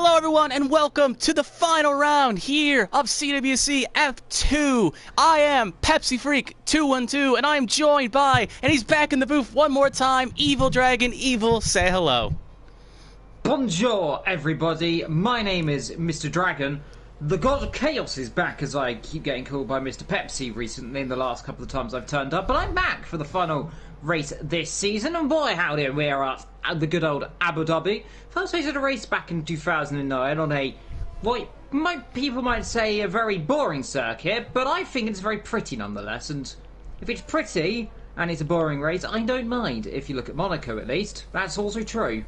Hello everyone and welcome to the final round here of CWC F2. I am Pepsi Freak 212 and I'm joined by, and he's back in the booth one more time, Evil Dragon. Evil, say hello. Bonjour everybody, my name is Mr. Dragon. The God of Chaos is back, as I keep getting called by Mr. Pepsi recently in the last couple of times I've turned up, but I'm back for the final race this season, and boy howdy, we are at the good old Abu Dhabi. First race of the race back in 2009 on a, what people might say, a very boring circuit, but I think it's very pretty nonetheless, and if it's pretty and it's a boring race, I don't mind. If you look at Monaco at least, that's also true.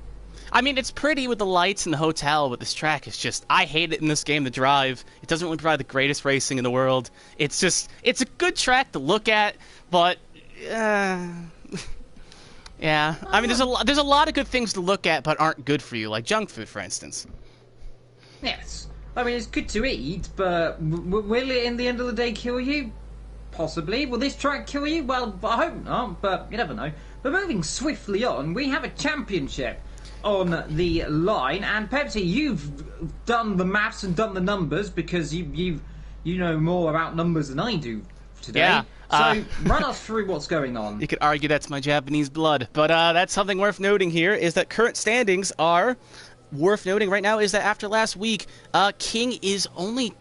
I mean, it's pretty with the lights and the hotel, but this track is just, I hate it in this game to drive. It doesn't really provide the greatest racing in the world. It's just, it's a good track to look at, but, yeah. I mean, there's a lot of good things to look at, but aren't good for you, like junk food, for instance. Yes. I mean, it's good to eat, but will it, in the end of the day, kill you? Possibly. Will this track kill you? Well, I hope not, but you never know. But moving swiftly on, we have a championship on the line, and Pepsi, you've done the maths and done the numbers because you know more about numbers than I do today. Yeah. So run us through what's going on. You could argue that's my Japanese blood, but that's something worth noting here is that current standings are worth noting right now is that after last week, King is only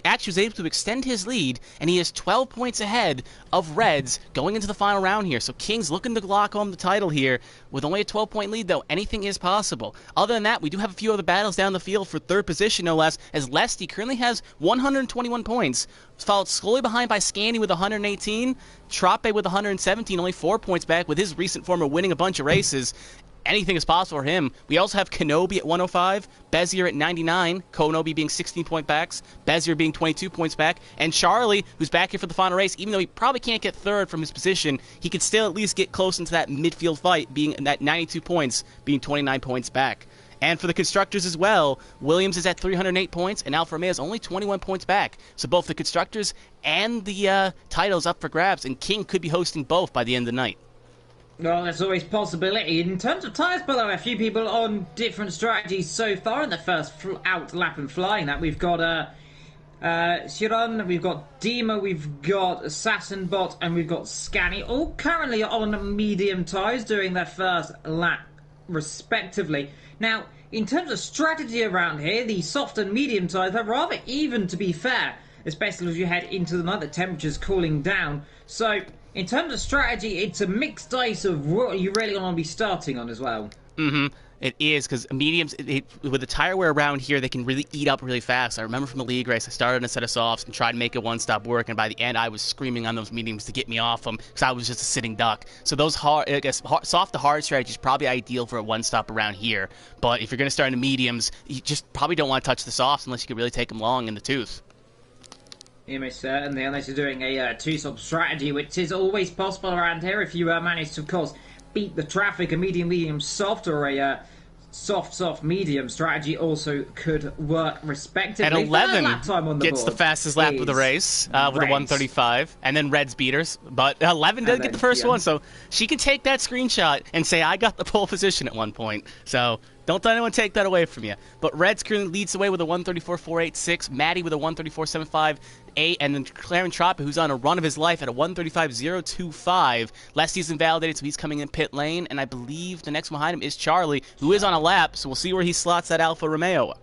actually was able to extend his lead, and he is 12 points ahead of Reds going into the final round here. So King's looking to lock home the title here with only a 12-point lead, though. Anything is possible. Other than that, we do have a few other battles down the field for third position, no less, as Lesty currently has 121 points, followed slowly behind by Scanny with 118, Trope with 117, only 4 points back with his recent form of winning a bunch of races. Anything is possible for him. We also have Kenobi at 105, Bezier at 99, Konobi being 16 point backs, Bezier being 22 points back, and Charlie, who's back here for the final race. Even though he probably can't get third from his position, he can still at least get close into that midfield fight, being at 92 points, being 29 points back. And for the constructors as well, Williams is at 308 points, and Alfa Romeo is only 21 points back. So both the constructors and the titles up for grabs, and King could be hosting both by the end of the night. Well, there's always possibility. In terms of tyres, by the way, a few people on different strategies so far in the first out lap and flying that. We've got Shiron, we've got Dima, we've got Assassinbot, and we've got Scanny, all currently on medium tyres doing their first lap respectively. Now, in terms of strategy around here, the soft and medium tyres are rather even, to be fair, especially as you head into the night, the temperature's cooling down. So in terms of strategy, it's a mixed dice of what you really want to be starting on as well. Mm-hmm. It is, because mediums, with the tire wear around here, they can really eat up really fast. I remember from a league race, I started on a set of softs and tried to make it one-stop work, and by the end, I was screaming on those mediums to get me off them, because I was just a sitting duck. So those soft to hard strategy is probably ideal for a one-stop around here. But if you're going to start in the mediums, you just probably don't want to touch the softs unless you can really take them long in the tooth. Yeah, certainly, unless you're doing a two-stop strategy, which is always possible around here if you manage to, of course, beat the traffic. A medium soft or a soft medium strategy also could work respectively. At 11 lap time on the gets board the fastest lap of the race with a 135, and then Red's beaters. But 11 does get the first one, so she can take that screenshot and say, I got the pole position at one point. So don't let anyone take that away from you. But Reds currently leads the way with a 134.486, Maddie with a 134.75, and then Clarence Troppe, who's on a run of his life at a 135.025. Lesty's invalidated, so he's coming in pit lane, and I believe the next one behind him is Charlie, who is on a lap, so we'll see where he slots that Alfa Romeo.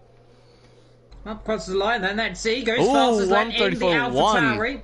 Up across the line, then let's see. Goes fastest then in the Alfa Tauri.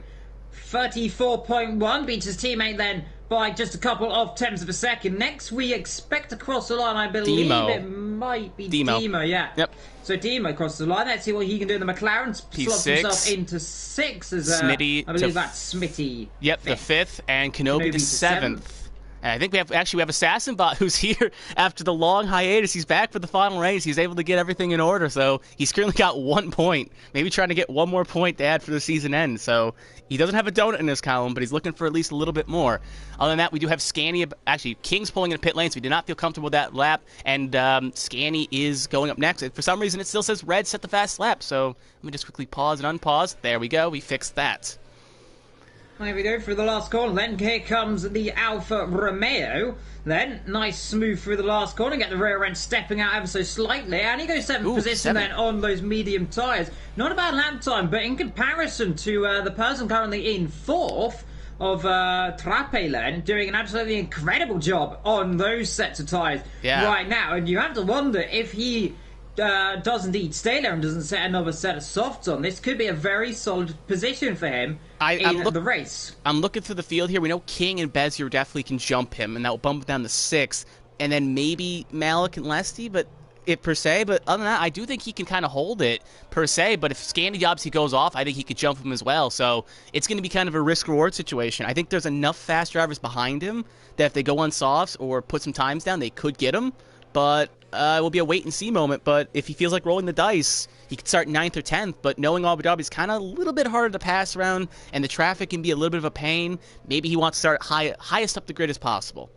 34.1, beats his teammate then by just a couple of tenths of a second. Next, we expect to cross the line, I believe it might be Demo, yeah. Yep. So Demo crosses the line. Let's see what he can do in the McLaren. Slots himself into 6 as Smitty, I believe that's Smitty. Yep, the 5th, and Kenobi the 7th. And I think we have Assassinbot, who's here after the long hiatus. He's back for the final race. He's able to get everything in order, so he's currently got 1 point. Maybe trying to get one more point to add for the season end. So he doesn't have a donut in this column, but he's looking for at least a little bit more. Other than that, we do have Scanny. Actually, King's pulling in a pit lane, so we did not feel comfortable with that lap. And Scanny is going up next. For some reason, it still says Red set the fast lap. So let me just quickly pause and unpause. There we go. We fixed that. There we go through the last corner. Then here comes the Alfa Romeo. Then nice smooth through the last corner. Get the rear end stepping out ever so slightly. And he goes 7th position then on those medium tyres. Not a bad lap time, but in comparison to the person currently in 4th of Trapelen, doing an absolutely incredible job on those sets of tyres right now. And you have to wonder if he does indeed stay there and doesn't set another set of softs on. This could be a very solid position for him in the race. I'm looking through the field here. We know King and Bezier definitely can jump him, and that will bump him down to 6th. And then maybe Malik and Lesty, but other than that, I do think he can kind of hold it, per se. But if Scandy obviously goes off, I think he could jump him as well. So it's going to be kind of a risk-reward situation. I think there's enough fast drivers behind him that if they go on softs or put some times down, they could get him. But it will be a wait-and-see moment. But if he feels like rolling the dice, he could start 9th or 10th. But knowing Abu Dhabi is kind of a little bit harder to pass around, and the traffic can be a little bit of a pain, maybe he wants to start highest up the grid as possible.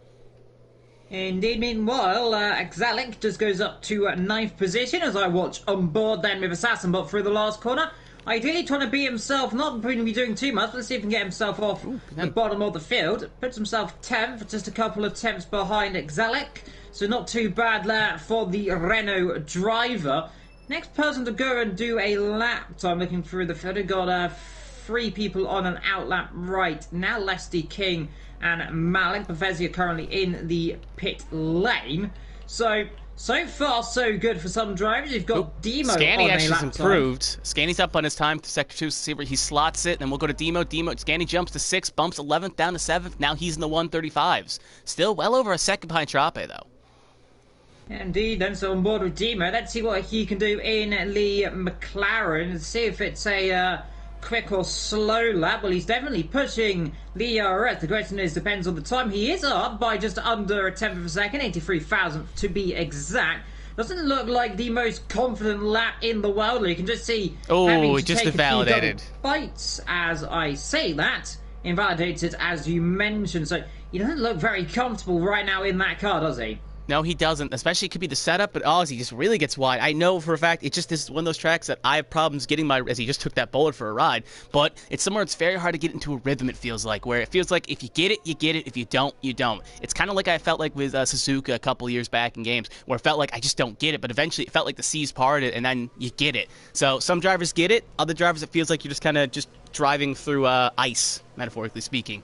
Indeed, meanwhile, Exalic just goes up to 9th position as I watch on board then with Assassinbot through the last corner. Ideally trying to beat himself, not going to be doing too much, but let's see if he can get himself off the bottom of the field. Puts himself 10th, just a couple of tenths behind Exalic. So not too bad there for the Renault driver. Next person to go and do a lap time looking through the field. We've got 3 people on an out lap right now. Lesty, King and Malik. Befezia currently in the pit lane. So far, so good for some drivers. You've got Demo Scanny on actually a lap has improved. Scanny's up on his time to Sector 2. See where he slots it. Then we'll go to Demo. Scanny jumps to 6th, bumps 11th down to 7th. Now he's in the 135s. Still well over a second behind Trape, though. Indeed, then so on board with Demo. Let's see what he can do in the McLaren and see if it's a quick or slow lap. Well, he's definitely pushing the ERS. The question is, depends on the time. He is up by just under a tenth of a second, 83,000th to be exact. Doesn't look like the most confident lap in the world. You can just see having to just take invalidated. A few double bites as I say that. Invalidated, as you mentioned. So he doesn't look very comfortable right now in that car, does he? No, he doesn't. Especially, it could be the setup, but Ozzy just really gets wide. I know for a fact, this is one of those tracks that I have problems getting as he just took that bullet for a ride. But it's somewhere it's very hard to get into a rhythm, it feels like, where it feels like if you get it, you get it. If you don't, you don't. It's kind of like I felt like with Suzuka a couple years back in games, where it felt like I just don't get it, but eventually it felt like the seas parted, and then you get it. So some drivers get it. Other drivers, it feels like you're just kind of just driving through ice, metaphorically speaking.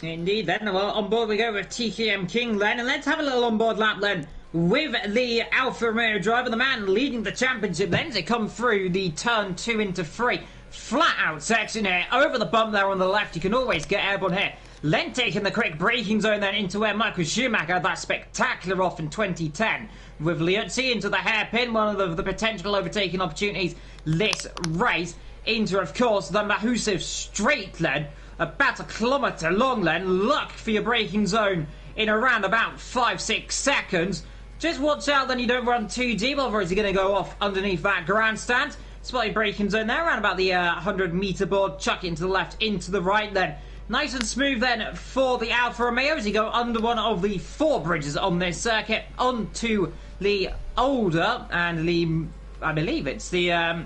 Indeed, then, well, on board we go with TTM King then, and let's have a little on-board lap then with the Alfa Romeo driver, the man leading the championship then, as they come through the turn 2 into 3. Flat out section here, over the bump there on the left, you can always get airborne here. Then taking the quick braking zone then into where Michael Schumacher had that spectacular off in 2010. With Liuzzi into the hairpin, one of the potential overtaking opportunities this race. Into, of course, the Mahusev straight then. About a kilometre long then. Look for your braking zone in around about 5-6 seconds. Just watch out then you don't run too deep, otherwise you're going to go off underneath that grandstand. Spotty braking zone there around about the 100 metre board. Chuck it into the left, into the right then. Nice and smooth then for the Alfa Romeo as you go under one of the 4 bridges on this circuit onto the older and the, I believe it's the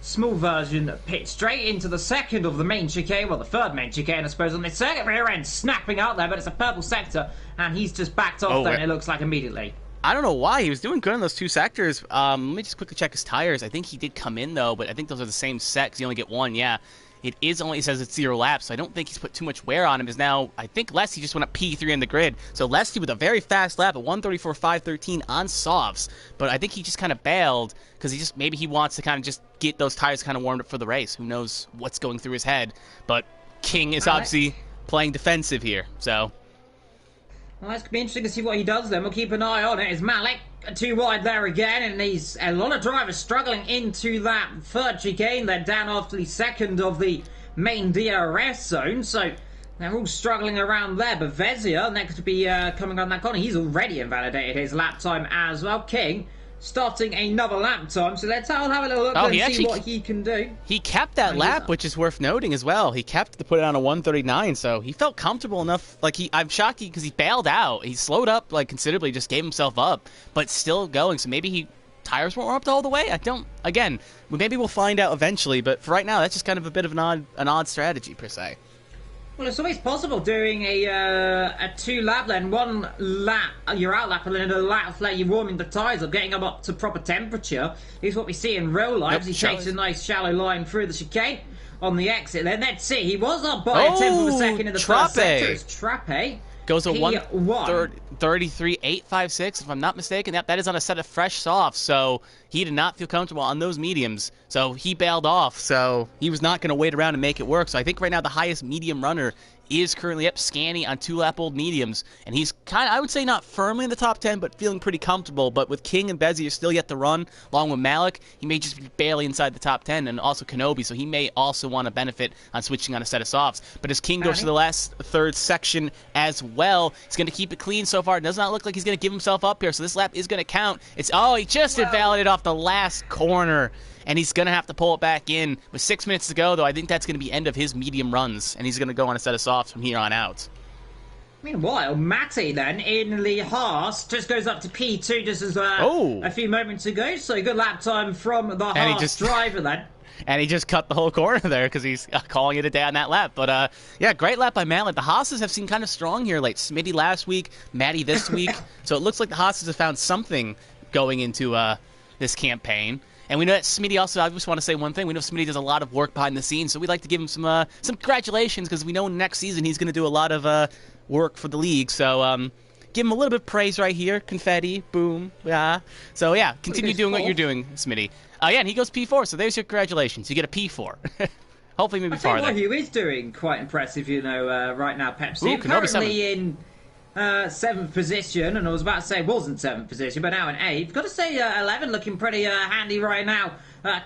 small version pit straight into the second of the main chicane, well the third main chicane I suppose on this circuit. Rear end snapping out there, but it's a purple sector and he's just backed off there, and it looks like immediately. I don't know why. He was doing good in those 2 sectors. Let me just quickly check his tires. I think he did come in though, but I think those are the same set because you only get 1, yeah. It says it's 0 laps, so I don't think he's put too much wear on him. Is now, I think Lesty just went up P3 in the grid. So Lesty with a very fast lap at 134.513 on softs. But I think he just kind of bailed because maybe he wants to kind of just get those tires kind of warmed up for the race. Who knows what's going through his head. But King is obviously playing defensive here, so. Well, it's going to be interesting to see what he does then. We'll keep an eye on it. It's Malik too wide there again, and he's a lot of drivers struggling into that third chicane. They're down after the second of the main DRS zone, so they're all struggling around there. But Vezia, next to be coming on that corner, he's already invalidated his lap time as well. King starting another lap time, so let's have a little look and see what he can do. He kept that lap, which is worth noting as well. He kept to put it on a 139, so he felt comfortable enough. Like I'm shocked because he bailed out. He slowed up like considerably, just gave himself up, but still going. So maybe tires weren't warmed up all the way. Maybe we'll find out eventually. But for right now, that's just kind of a bit of an odd strategy per se. Well, it's always possible doing a 2-lap, then 1 lap you're out lap, and then a lap later you're warming the tyres or getting them up to proper temperature. Is what we see in real life. He takes a nice shallow line through the chicane on the exit. Then let's see, he was up by a tenth of a second in the first sector. It's Trappe. Goes a 1:33.856, if I'm not mistaken. That is on a set of fresh softs, so he did not feel comfortable on those mediums. So he bailed off, so he was not going to wait around and make it work. So I think right now the highest medium runner is currently up Scanny on 2-lap-old mediums, and he's kind of, I would say, not firmly in the top 10, but feeling pretty comfortable. But with King and Bezier still yet to run, along with Malik, he may just be barely inside the top 10, and also Kenobi, so he may also want to benefit on switching on a set of softs. But as King goes to the last third section as well, he's going to keep it clean so far. It does not look like he's going to give himself up here, so this lap is going to count. He just invalidated off the last corner, and he's going to have to pull it back in. With 6 minutes to go, though, I think that's going to be end of his medium runs, and he's going to go on a set of softs from here on out. Meanwhile, Matty then in the Haas just goes up to P2 just as a few moments ago. So good lap time from the Haas driver then. And he just cut the whole corner there because he's calling it a day on that lap. But, yeah, great lap by Malik. The Haas's have seemed kind of strong here late. Smitty last week, Matty this week. So it looks like the Haas's have found something going into this campaign. And we know that Smitty also, I just want to say one thing, we know Smitty does a lot of work behind the scenes, so we'd like to give him some congratulations, because we know next season he's going to do a lot of work for the league. So give him a little bit of praise right here. Confetti, boom, yeah. So yeah, continue doing what you're doing, Smitty. Yeah, and he goes P4, so there's your congratulations. You get a P4. Hopefully maybe farther. I tell you what, he is doing quite impressive, right now, Pepsi. Currently in 7th position, and I was about to say wasn't 7th position, but now in 8th. Got to say 11 looking pretty handy right now,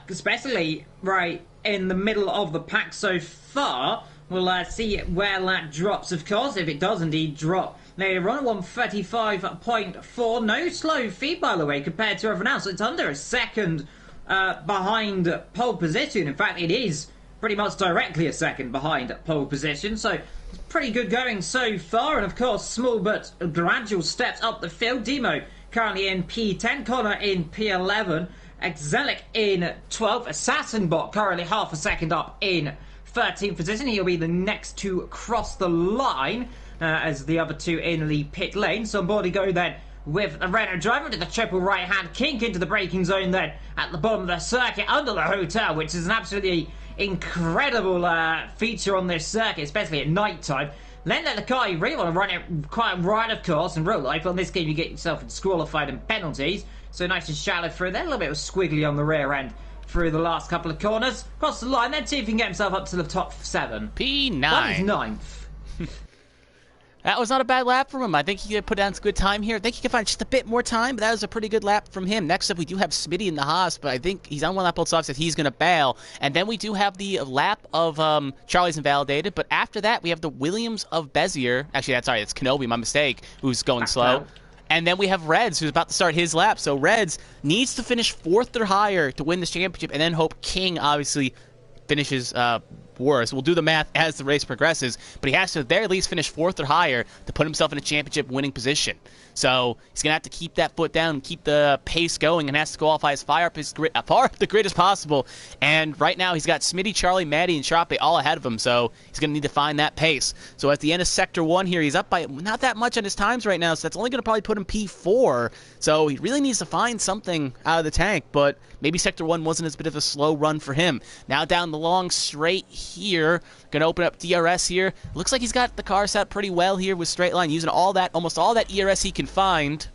especially right in the middle of the pack so far. We'll see where that drops, of course, if it does indeed drop. Later on, 135.4. No slow feed, by the way, compared to everyone else. It's under a second behind pole position. In fact, it is pretty much directly a second behind pole position. So it's pretty good going so far. And of course, small but gradual steps up the field. Demo currently in P10. Connor in P11. Exelic in 12th. Assassinbot currently half a second up in 13th position. He'll be the next to cross the line as the other two in the pit lane. So on board we go then with the Renault driver to the triple right-hand kink into the braking zone then at the bottom of the circuit under the hotel, which is an absolutely incredible feature on this circuit, especially at night time. Then let the car, you really want to run it quite right, of course. In real life, on this game, you get yourself disqualified and penalties. So nice and shallow through there, a little bit of squiggly on the rear end through the last couple of corners. Cross the line, then see if he can get himself up to the top 7. P9. That is 9th. That was not a bad lap from him. I think he could put down some good time here. I think he could find just a bit more time, but that was a pretty good lap from him. Next up, we do have Smitty in the Haas, but I think he's on 1 lap old soft, says he's going to bail. And then we do have the lap of Charlie's invalidated, but after that, we have the Williams of Bezier. Actually, that's sorry, it's Kenobi, my mistake, who's going slow. And then we have Reds, who's about to start his lap. So Reds needs to finish 4th or higher to win this championship, and then hope King obviously finishes worse. We'll do the math as the race progresses, but he has to at the very least finish 4th or higher to put himself in a championship winning position. So he's going to have to keep that foot down, keep the pace going, and has to qualify as far up the grid as possible. And right now he's got Smitty, Charlie, Maddie, and Trappe all ahead of him, so he's going to need to find that pace. So at the end of Sector 1 here, he's up by not that much on his times right now, so that's only going to probably put him P4. So he really needs to find something out of the tank, but maybe Sector 1 wasn't as bit of a slow run for him. Now down the long straight here, going to open up DRS here. Looks like he's got the car set pretty well here with straight line, using almost all that ERS he can find.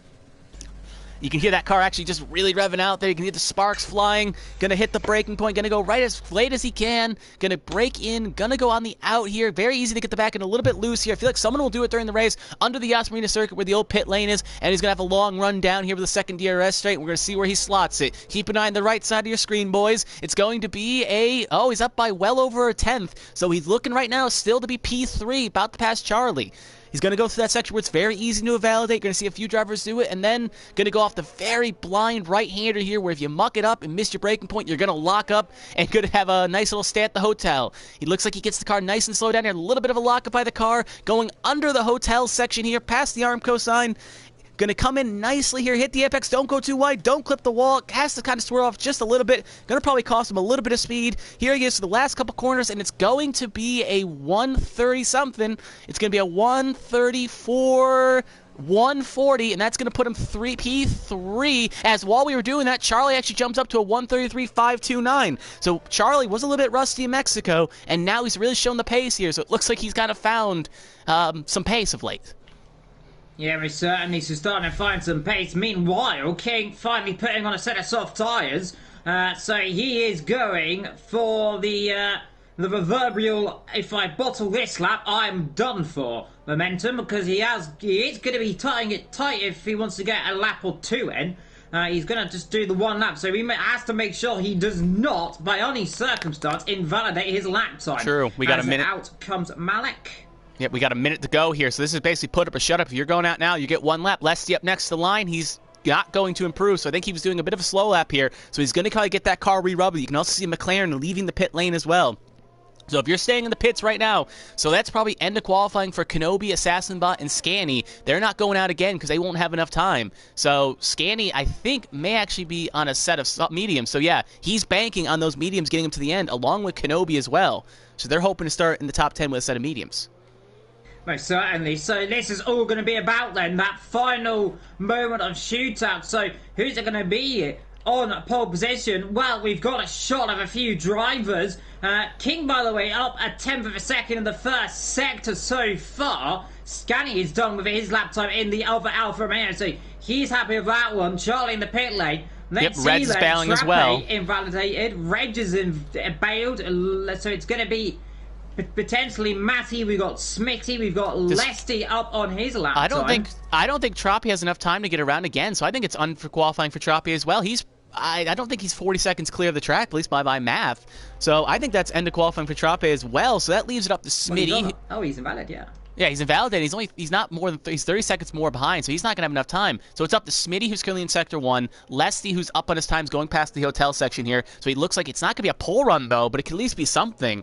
You can hear that car actually just really revving out there. You can hear the sparks flying. Going to hit the braking point. Going to go right as late as he can. Going to break in. Going to go on the out here. Very easy to get the back end a little bit loose here. I feel like someone will do it during the race under the Yas Marina circuit where the old pit lane is. And he's going to have a long run down here with a second DRS straight. We're going to see where he slots it. Keep an eye on the right side of your screen, boys. It's going to be he's up by well over a 10th. So he's looking right now still to be P3, about to pass Charlie. He's going to go through that section where it's very easy to validate. Going to see a few drivers do it, and then going to go off the very blind right-hander here where if you muck it up and miss your braking point, you're going to lock up and going to have a nice little stay at the hotel. He looks like he gets the car nice and slow down here. A little bit of a lockup by the car. Going under the hotel section here, past the Armco sign. Going to come in nicely here, hit the apex, don't go too wide, don't clip the wall, has to kind of swerve off just a little bit. Going to probably cost him a little bit of speed. Here he is to the last couple corners, and it's going to be a 130-something. It's going to be a 134... 140, and that's going to put him P3, as while we were doing that, Charlie actually jumps up to a 133.529. So Charlie was a little bit rusty in Mexico, and now he's really shown the pace here, so it looks like he's kind of found some pace of late. Yeah, he's certainly starting to find some pace. Meanwhile, King finally putting on a set of soft tyres, so he is going for the proverbial, if I bottle this lap, I'm done for momentum, because he is going to be tying it tight if he wants to get a lap or two in. He's going to just do the one lap, so he has to make sure he does not, by any circumstance, invalidate his lap time. True, we got a minute. Out comes Malik. Yep, we got a minute to go here, so this is basically put up or shut up. If you're going out now, you get one lap. Lesty up next to the line, he's not going to improve, so I think he was doing a bit of a slow lap here, so he's going to probably get that car re-rubbed. You can also see McLaren leaving the pit lane as well. So if you're staying in the pits right now, so that's probably end of qualifying for Kenobi, Assassinbot, and Scanny. They're not going out again because they won't have enough time. So Scanny, I think, may actually be on a set of mediums. So yeah, he's banking on those mediums getting him to the end, along with Kenobi as well. So they're hoping to start in the top 10 with a set of mediums. Most certainly. So this is all going to be about then, that final moment of shootout. So who's it going to be on pole position? Well, we've got a shot of a few drivers. King, by the way, up a tenth of a second in the first sector so far. Scanny is done with his lap time in the other Alfa Romeo, so he's happy with that one. Charlie in the pit lane. Let's Reds is bailing as well. Invalidated. Reg is bailed, so it's going to be potentially Matty. We've got Smitty. We've got Lesty up on his lap time. I don't think Troppy has enough time to get around again, so I think it's unqualifying for Troppy as well. I don't think he's 40 seconds clear of the track, at least by my math. So I think that's end of qualifying for Troppy as well. So that leaves it up to Smitty. Oh, he's invalid, yeah. Yeah, he's invalidated. He's not more than he's 30 seconds more behind, so he's not gonna have enough time. So it's up to Smitty, who's currently in sector 1, Lesty, who's up on his times going past the hotel section here. So he looks like it's not gonna be a pole run though, but it could at least be something.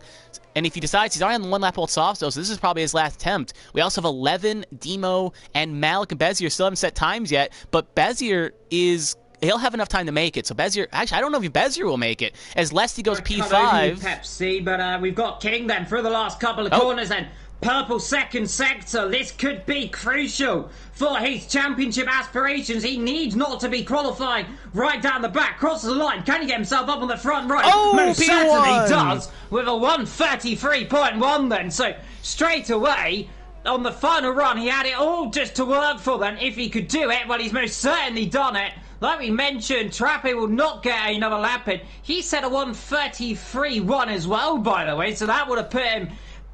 And if he decides he's already on the one lap old soft, so this is probably his last attempt. We also have 11, Demo, and Malik and Bezier still haven't set times yet, but Bezier he'll have enough time to make it. So Bezier, actually, I don't know if Bezier will make it. As Lesty goes P5. Pepsi, but we've got King then through the last couple of corners then. Purple second sector. This could be crucial for his championship aspirations. He needs not to be qualifying right down the back. Crosses the line. Can he get himself up on the front right? Oh, most P1. certainly does. With a 133.1 then. So straight away, on the final run, he had it all just to work for then. If he could do it, well, he's most certainly done it. Like we mentioned, Trappe will not get another lap in. He set a 133.1 as well, by the way. So that would have put him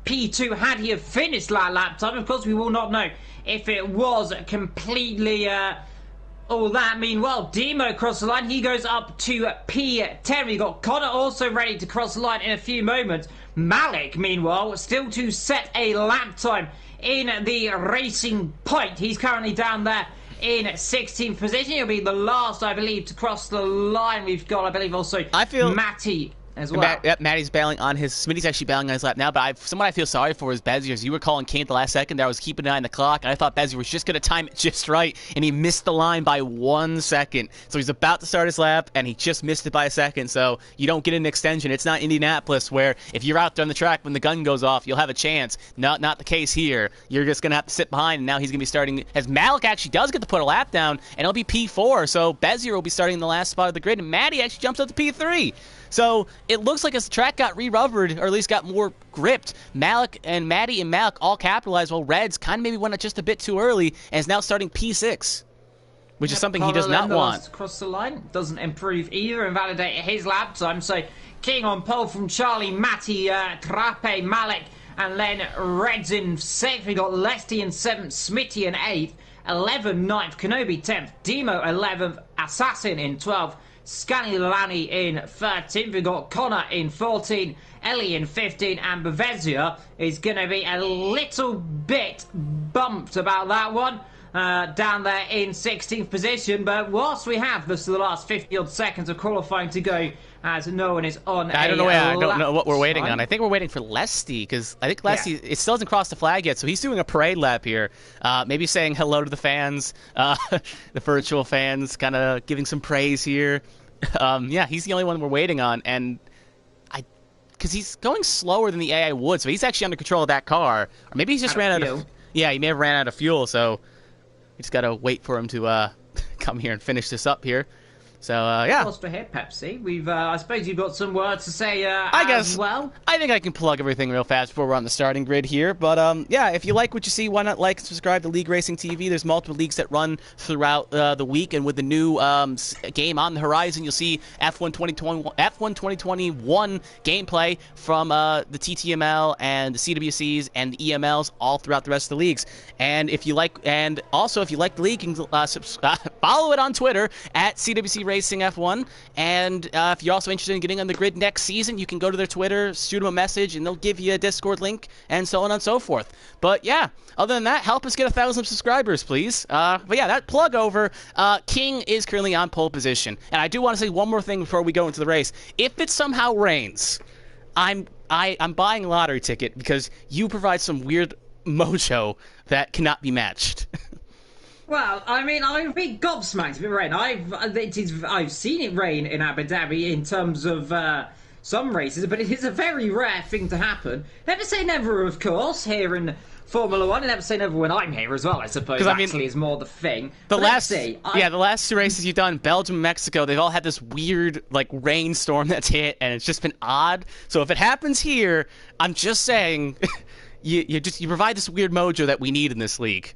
P2 had he have finished that lap time. Of course, we will not know if it was completely all that. Meanwhile, Demo across the line. He goes up to P10. We got Connor also ready to cross the line in a few moments. Malik, meanwhile, still to set a lap time in the Racing Point. He's currently down there in 16th position. He'll be the last, I believe, to cross the line. We've got, I believe, also Matty as well. Matty's bailing on his... Smitty's actually bailing on his lap now, but someone I feel sorry for is Bezier. As you were calling Kane at the last second there, I was keeping an eye on the clock, and I thought Bezier was just going to time it just right, and he missed the line by 1 second. So he's about to start his lap, and he just missed it by a second, so you don't get an extension. It's not Indianapolis, where if you're out there on the track when the gun goes off, you'll have a chance. Not the case here. You're just going to have to sit behind, and now he's going to be starting... As Malik actually does get to put a lap down, and it'll be P4, so Bezier will be starting in the last spot of the grid, and Matty actually jumps up to P3. So it looks like as the track got re-rubbered, or at least got more gripped, Malik and Matty and Malik all capitalized, while Reds kind of maybe went just a bit too early and is now starting P6, which is something he does not want. Across the line doesn't improve either, invalidate his lap time. So King on pole from Charlie, Matty, Trappe, Malik, and then Reds in 6th. We got Lesty in 7th, Smitty in 8th, 11th, 9th, Kenobi 10th, Demo 11th, Assassin in 12th, Scanny Lani in 13th. We've got Connor in 14, Ellie in 15, and Bevezia is going to be a little bit bumped about that one. Down there in 16th position, but whilst we have the last 50 odd seconds of qualifying to go, as no one is on. I don't know what we're waiting on. I think we're waiting for Lesty, because I think Lesty it still hasn't crossed the flag yet, so he's doing a parade lap here. Maybe saying hello to the fans, the virtual fans, kind of giving some praise here. Yeah, he's the only one we're waiting on, and because he's going slower than the AI would, so he's actually under control of that car. Or maybe he's just ran out of... Yeah, he may have ran out of fuel, so we just got to wait for him to come here and finish this up here. So, yeah. Pause for here, Pepsi. We've, I suppose you've got some words to say as well. I think I can plug everything real fast before we're on the starting grid here. But, yeah, if you like what you see, why not like and subscribe to League Racing TV? There's multiple leagues that run throughout the week. And with the new game on the horizon, you'll see F1 2021 gameplay from the TTML and the CWCs and the EMLs all throughout the rest of the leagues. And if you like, and also if you like the league, you can follow it on Twitter at CWC Racing F1, and if you're also interested in getting on the grid next season, you can go to their Twitter, shoot them a message, and they'll give you a Discord link, and so on and so forth. But yeah, other than that, help us get 1,000 subscribers, please. But yeah, that plug over. King is currently on pole position, and I do want to say one more thing before we go into the race. If it somehow rains, I'm buying a lottery ticket because you provide some weird mojo that cannot be matched. Well, I mean, I would be gobsmacked if it rained. I've seen it rain in Abu Dhabi in terms of some races, but it is a very rare thing to happen. Never say never, of course, here in Formula 1, and never say never when I'm here as well, I suppose, actually, is more the thing. The last two races you've done, Belgium and Mexico, they've all had this weird, like, rainstorm that's hit, and it's just been odd. So if it happens here, I'm just saying, you provide this weird mojo that we need in this league.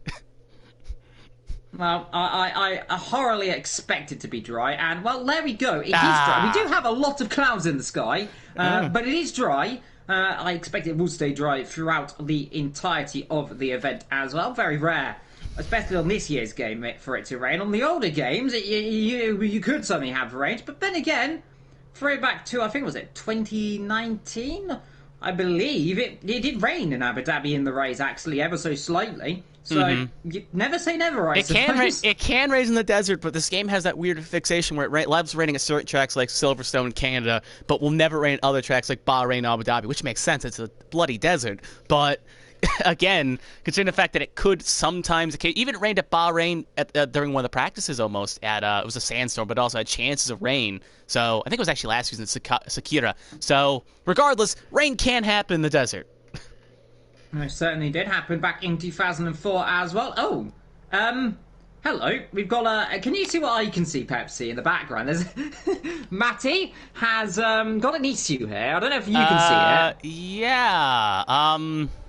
Well, I horribly expect it to be dry, and, well, there we go. It is dry. We do have a lot of clouds in the sky, but it is dry. I expect it will stay dry throughout the entirety of the event as well. Very rare, especially on this year's game, for it to rain. On the older games, you could suddenly have rain, but then again, throw it back to, I think, was it 2019? I believe it did rain in Abu Dhabi in the race, actually, ever so slightly. So, you never say never, I suppose. It can rain in the desert, but this game has that weird fixation where it loves raining at certain tracks like Silverstone in Canada, but will never rain at other tracks like Bahrain and Abu Dhabi, which makes sense. It's a bloody desert. But, again, considering the fact that it could sometimes... Even it rained at Bahrain during one of the practices almost. It was a sandstorm, but also had chances of rain. So, I think it was actually last season at Sakira. So, regardless, rain can happen in the desert. It certainly did happen back in 2004 as well. Oh, hello. We've got can you see what I can see, Pepsi, in the background? There's Matty has got an issue here. I don't know if you can see it. Yeah.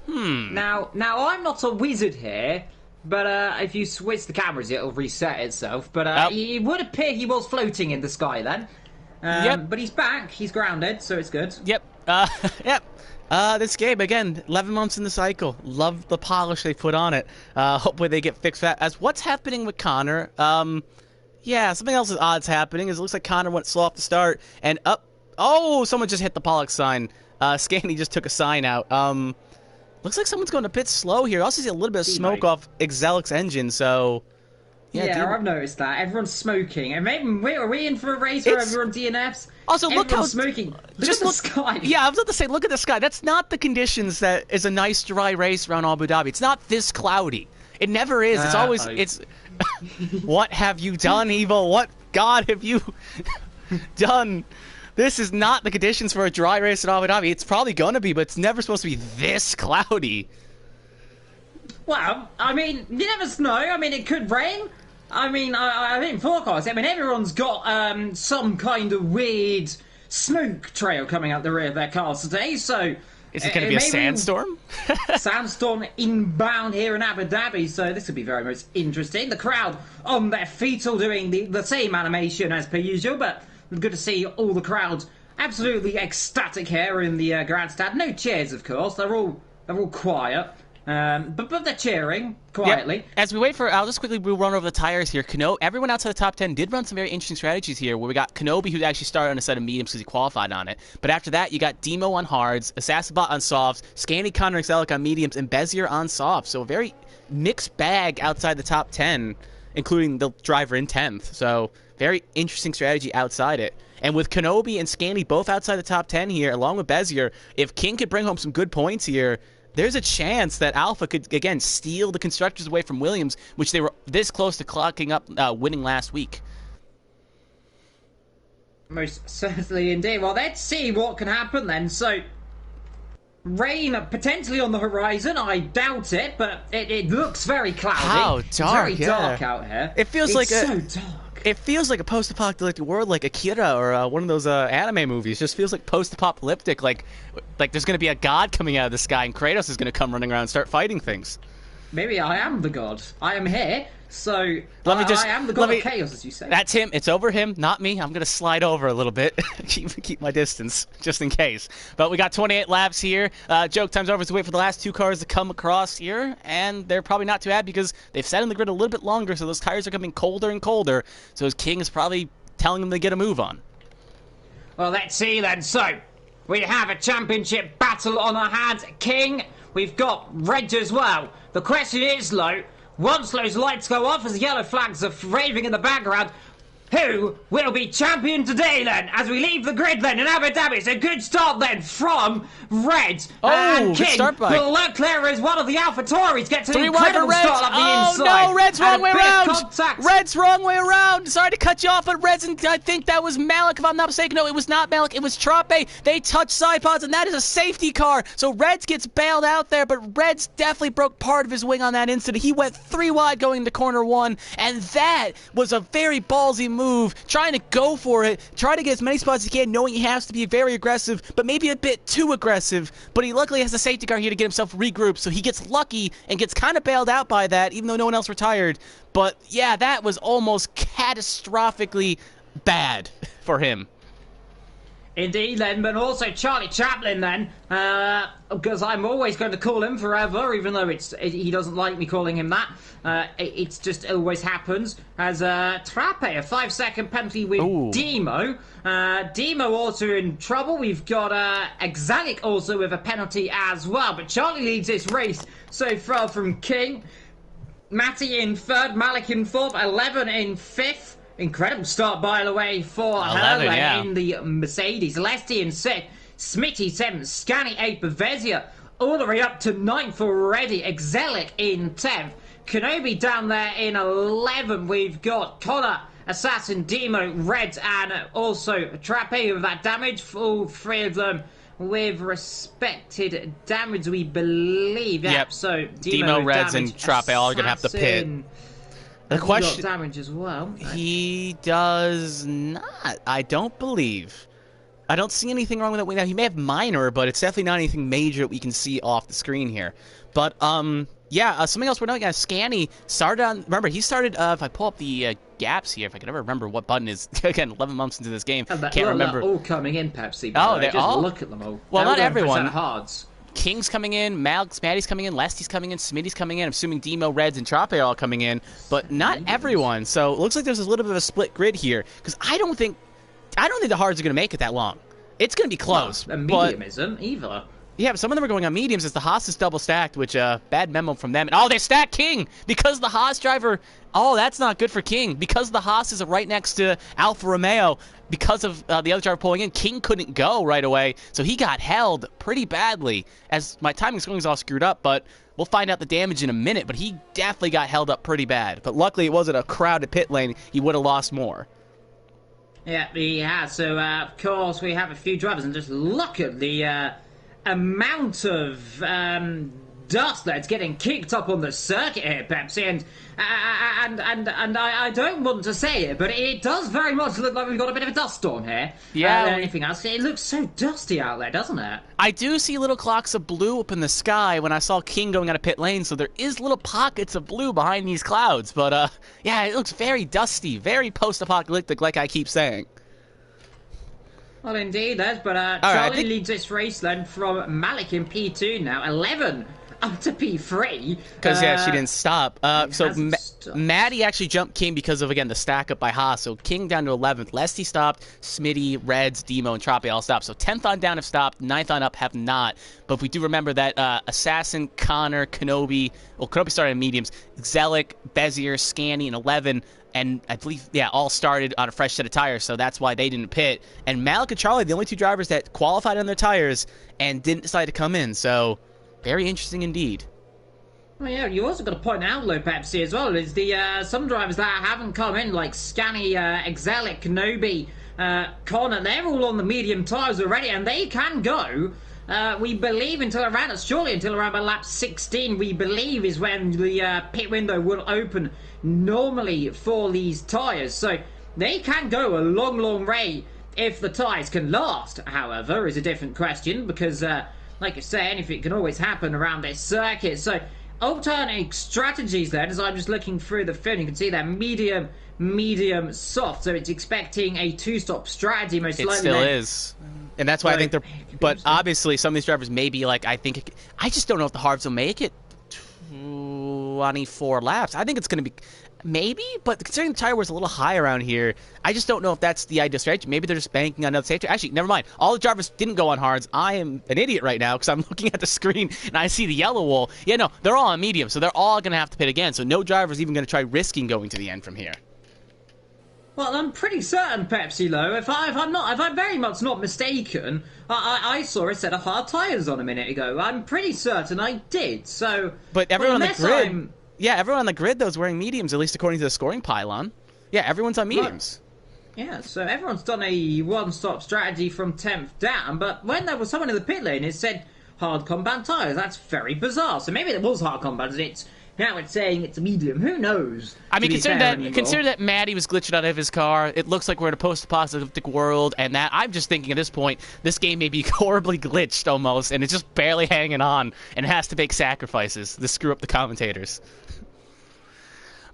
Now I'm not a wizard here, but if you switch the cameras, it'll reset itself. But it would appear he was floating in the sky then. Yep. But he's back. He's grounded, so it's good. Yep. Yep. This game, again, 11 months in the cycle. Love the polish they put on it. Hopefully they get fixed fast. As what's happening with Connor, yeah, something else is odd's happening. It looks like Connor went slow off the start, and oh, someone just hit the Pollock sign. Scanny just took a sign out. Looks like someone's going a bit slow here. I also see a little bit of smoke off Exelic's engine, so... Yeah, I've noticed that. Everyone's smoking. And maybe, are we in for a race where everyone DNFs? Also, look how... smoking. Look at the sky. Yeah, I was about to say, look at the sky. That's not the conditions that is a nice dry race around Abu Dhabi. It's not this cloudy. It never is. It's always... It's. What have you done, Evil? What God have you done? This is not the conditions for a dry race in Abu Dhabi. It's probably going to be, but it's never supposed to be this cloudy. Well, I mean, you never know. I mean, it could rain. I mean, I think forecast. I mean, everyone's got some kind of weird smoke trail coming out the rear of their cars today. So, is it going to be a sandstorm? Sandstorm inbound here in Abu Dhabi. So this could be very much interesting. The crowd on their feet, all doing the same animation as per usual. But good to see all the crowd absolutely ecstatic here in the grandstand. No cheers, of course. They're all quiet. But they're cheering quietly. Yep. As we wait for, I'll just quickly run over the tires here. Everyone outside the top 10 did run some very interesting strategies here, where we got Kenobi, who actually started on a set of mediums because he qualified on it. But after that, you got Demo on hards, Assassinbot on softs, Scanny, Connor, Exelic on mediums, and Bezier on softs. So a very mixed bag outside the top 10, including the driver in 10th. So very interesting strategy outside it. And with Kenobi and Scanny both outside the top 10 here, along with Bezier, if King could bring home some good points here, there's a chance that Alpha could, again, steal the Constructors away from Williams, which they were this close to clocking up winning last week. Most certainly indeed. Well, let's see what can happen then. So, rain potentially on the horizon. I doubt it, but it looks very cloudy. How dark, It's very dark out here. It feels it's like so dark. It feels like a post-apocalyptic world, like Akira or one of those anime movies. Just feels like post-apocalyptic, like there's going to be a god coming out of the sky, and Kratos is going to come running around and start fighting things. Maybe I am the god. I am here, so I am the god of chaos, as you say. That's him. It's over him, not me. I'm going to slide over a little bit, keep my distance, just in case. But we got 28 laps here. Joke time's over, so wait for the last 2 cars to come across here, and they're probably not too bad because they've sat in the grid a little bit longer, so those tires are coming colder and colder. So his King is probably telling them to get a move on. Well, let's see then. So, we have a championship battle on our hands. King, we've got Reg as well. The question is, though, once those lights go off as the yellow flags are raving in the background, who will be champion today then? As we leave the grid then in Abu Dhabi, it's a good start then from Red and King. But Leclerc is one of the AlphaTauris, gets an incredible start up the inside. Oh no, Red's wrong way around! Red's wrong way around! Sorry to cut you off, but Red's, and I think that was Malik if I'm not mistaken. No, it was not Malik, it was Trape. They touched side pods, and that is a safety car. So Reds gets bailed out there, but Reds definitely broke part of his wing on that incident. He went 3 wide going into corner 1, and that was a very ballsy move, trying to go for it, try to get as many spots as he can, knowing he has to be very aggressive, but maybe a bit too aggressive. But he luckily has a safety car here to get himself regrouped, so he gets lucky and gets kind of bailed out by that, even though no one else retired. But yeah, that was almost catastrophically bad for him. Indeed, then, but also Charlie Chaplin, then, because I'm always going to call him forever, even though he doesn't like me calling him that. It's just always happens. As Trape, a 5-second penalty with Demo. Demo also in trouble. We've got Exalic also with a penalty as well. But Charlie leads this race so far from King. Matty in 3rd, Malik in 4th, 11 in 5th. Incredible start, by the way, for her in the Mercedes. Lesty in 6th, Smitty 7th, Scanny 8th, Bevezia all the way up to 9th already. Exelic in 10th, Kenobi down there in 11th. We've got Connor, Assassin, Demo, Reds, and also Trape with that damage. All 3 of them with respected damage, we believe. Yep. So Demo, Reds, and Trape all are going to have to pit. The question, got damage as well. He does not. I don't believe. I don't see anything wrong with it. Now, he may have minor, but it's definitely not anything major that we can see off the screen here. But yeah, something else we're knowing. Scanny started on. Remember, he started. If I pull up the gaps here, if I can ever remember what button is. Again, 11 months into this game, can't remember. They're all coming in, Pepsi. Oh, they're all. Look at them all. Well, not everyone. Hards. King's coming in, Maddie's coming in, Lesty's coming in, Smitty's coming in. I'm assuming Demo, Reds, and Trape are all coming in, but not everyone. So it looks like there's a little bit of a split grid here because I don't think the hards are going to make it that long. It's going to be close. A medium isn't either. Yeah, but some of them are going on mediums as the Haas is double stacked, which bad memo from them. And they stacked King because the Haas driver. Oh, that's not good for King because the Haas is right next to Alfa Romeo. Because of the other driver pulling in, King couldn't go right away, so he got held pretty badly. As my timing swing is all screwed up, but we'll find out the damage in a minute. But he definitely got held up pretty bad. But luckily, it wasn't a crowded pit lane. He would have lost more. Yeah, he has. So of course we have a few drivers, and just look at the amount of dust that's getting kicked up on the circuit here, Pepsi, and I don't want to say it, but it does very much look like we've got a bit of a dust storm here. Yeah. Anything else? It looks so dusty out there, doesn't it? I do see little clocks of blue up in the sky when I saw King going out of pit lane, so there is little pockets of blue behind these clouds, but yeah, it looks very dusty, very post-apocalyptic, like I keep saying. Well, indeed, but Charlie leads this race then from Malik in P2 now, 11 up to P3. Because, yeah, she didn't stop. So Maddie actually jumped King because of, again, the stack up by Haas. So King down to 11th. Lesty stopped. Smitty, Reds, Demo, and Trape all stopped. So 10th on down have stopped. 9th on up have not. But if we do remember that Assassin, Connor, Kenobi, well, Kenobi started in mediums, Zelic, Bezier, Scanny, and 11, and I believe, yeah, all started on a fresh set of tires, so that's why they didn't pit. And Malik and Charlie, the only 2 drivers that qualified on their tires and didn't decide to come in, so very interesting indeed. Well, yeah, you also got to point out, though, Pepsi, as well, is the some drivers that haven't come in, like Scanny, Exelic, Kenobi, Connor, they're all on the medium tyres already, and they can go. We believe until around about lap 16, we believe, is when the pit window will open normally for these tyres. So they can go a long, long way if the tyres can last. However, is a different question because, like you say, anything can always happen around this circuit. So alternating strategies then, as I'm just looking through the film, you can see that medium, soft. So it's expecting a 2-stop strategy most likely. It still is. And that's why I think they're... But obviously, some of these drivers may be like, I just don't know if the Hards will make it 24 laps. I think it's going to be... Maybe, but considering the tire was a little high around here, I just don't know if that's the ideal strategy. Maybe they're just banking on another safety. Actually, never mind. All the drivers didn't go on hards. I am an idiot right now because I'm looking at the screen and I see the yellow wall. Yeah, no, they're all on medium, so they're all going to have to pit again. So no driver's even going to try risking going to the end from here. Well, I'm pretty certain, Pepsi, though, if I'm very much not mistaken, I saw a set of hard tyres on a minute ago. I'm pretty certain I did, so... But everyone on the grid... Yeah, everyone on the grid, though, is wearing mediums, at least according to the scoring pylon. Yeah, everyone's on mediums. Yeah, so everyone's done a one-stop strategy from 10th down, but when there was someone in the pit lane, it said hard combat tyres. That's very bizarre. So maybe it was hard combat, and now it's saying it's a medium. Who knows? I mean, consider that Maddie was glitched out of his car. It looks like we're in a post-apocalyptic world, and that I'm just thinking at this point, this game may be horribly glitched almost, and it's just barely hanging on, and it has to make sacrifices to screw up the commentators.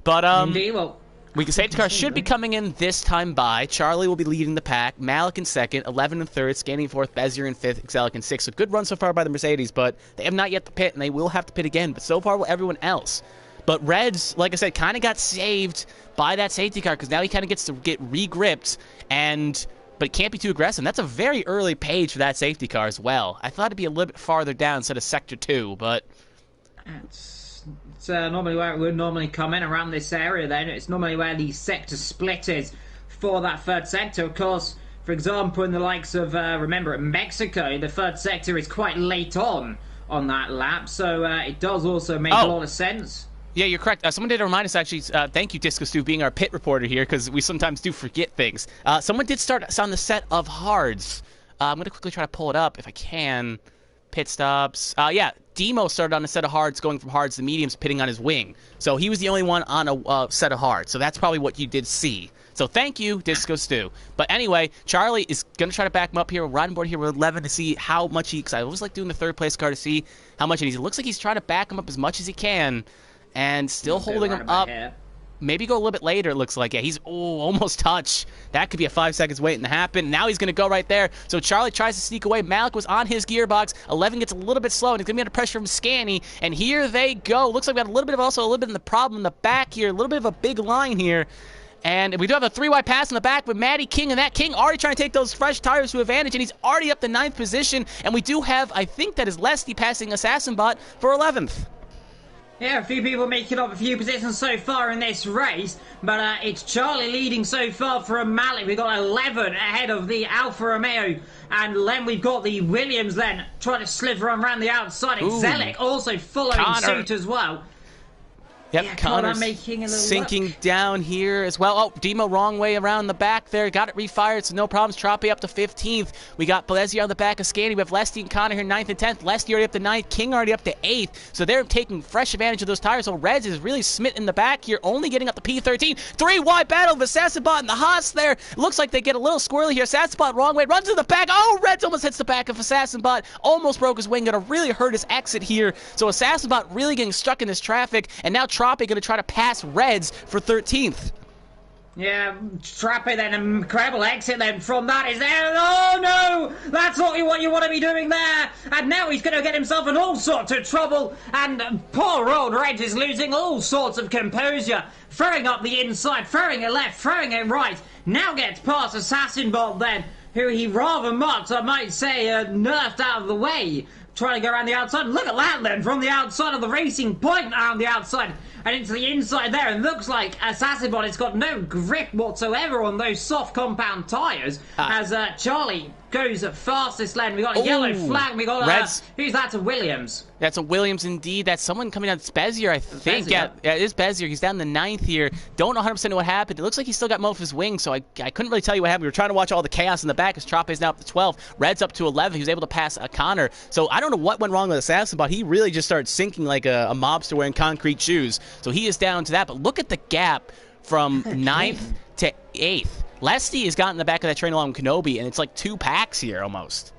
But Indeed, well, we can say the car should be coming in this time by. Charlie will be leading the pack, Malik in second, 11 in third, Scanning fourth, Bezier in fifth, Exelic in sixth. So good run so far by the Mercedes, but they have not yet to pit, and they will have to pit again. But so far will everyone else. But Reds, like I said, kind of got saved by that safety car because now he kind of gets to get re-gripped, but it can't be too aggressive. That's a very early page for that safety car as well. I thought it'd be a little bit farther down instead of Sector 2, but... It's normally where it would normally come in around this area then. It's normally where the sector split is for that third sector. Of course, for example, in the likes of, remember, in Mexico, the third sector is quite late on that lap, so it does also make a lot of sense. Yeah, you're correct. Someone did remind us, actually, thank you, Disco Stu, being our pit reporter here, because we sometimes do forget things. Someone did start us on the set of hards. I'm going to quickly try to pull it up if I can. Pit stops. Yeah, Demo started on a set of hards, going from hards to mediums, pitting on his wing. So he was the only one on a set of hards. So that's probably what you did see. So thank you, Disco Stu. But anyway, Charlie is going to try to back him up here. We're riding board here with 11 to see how much because I always like doing the third place car to see how much it needs. It looks like he's trying to back him up as much as he can and still holding him up. Maybe go a little bit later, it looks like. Yeah, he's almost touch. That could be a 5 seconds waiting to happen. Now he's going to go right there. So Charlie tries to sneak away. Malik was on his gearbox. 11 gets a little bit slow, and he's going to be under pressure from Scanny. And here they go. Looks like we got a little bit of in the problem in the back here. A little bit of a big line here. And we do have a 3-wide pass in the back with Matty King, and that King already trying to take those fresh tires to advantage, and he's already up to 9th position. And we do have, I think that is Lesty passing Assassin Bot for 11th. Yeah, a few people making up a few positions so far in this race, but it's Charlie leading so far from Malik. We've got 11 ahead of the Alfa Romeo, and then we've got the Williams then trying to slither around the outside. Exelic also following suit as well. Yep, yeah, Connor's making a sinking down here as well. Oh, Demo wrong way around the back there. Got it refired, so no problems. Troppe up to 15th. We got Balezier on the back of Scanny. We have Lesty and Connor here 9th and 10th. Lesty already up to 9th. King already up to 8th. So they're taking fresh advantage of those tires. So Reds is really smitten in the back here, only getting up to P13. 3-wide battle of Assassinbot and the Haas there. Looks like they get a little squirrely here. Assassinbot wrong way, runs to the back. Oh, Reds almost hits the back of Assassinbot. Almost broke his wing. Gonna really hurt his exit here. So Assassinbot really getting stuck in this traffic. And now Troppe gonna try to pass Reds for 13th. Yeah, Trappe then, an incredible exit then from that is there. Oh no! That's not what you want to be doing there! And now he's going to get himself in all sorts of trouble, and poor old Reds is losing all sorts of composure. Throwing up the inside, throwing it left, throwing it right. Now gets past Assassinbot then, who he rather much, I might say, nerfed out of the way. trying to go around the outside. Look at that then, from the outside of the racing point around the outside and into the inside there. And looks like Assassinbot has got no grip whatsoever on those soft compound tyres as Charlie goes at fastest lane. We got a yellow flag. We got who's that? A Williams. That's a Williams indeed. That's someone coming down. It's Bezier, I think. Yeah, it is Bezier. He's down the 9th here. Don't know 100% know what happened. It looks like he still got most of his wings, so I couldn't really tell you what happened. We were trying to watch all the chaos in the back as Troppe is now up to 12. Red's up to 11. He was able to pass Connor. So I don't know what went wrong with Assassinbot. He really just started sinking like a mobster wearing concrete shoes. So he is down to that. But look at the gap from 9th to 8th. Lesty has gotten in the back of that train along with Kenobi, and it's like 2 packs here almost.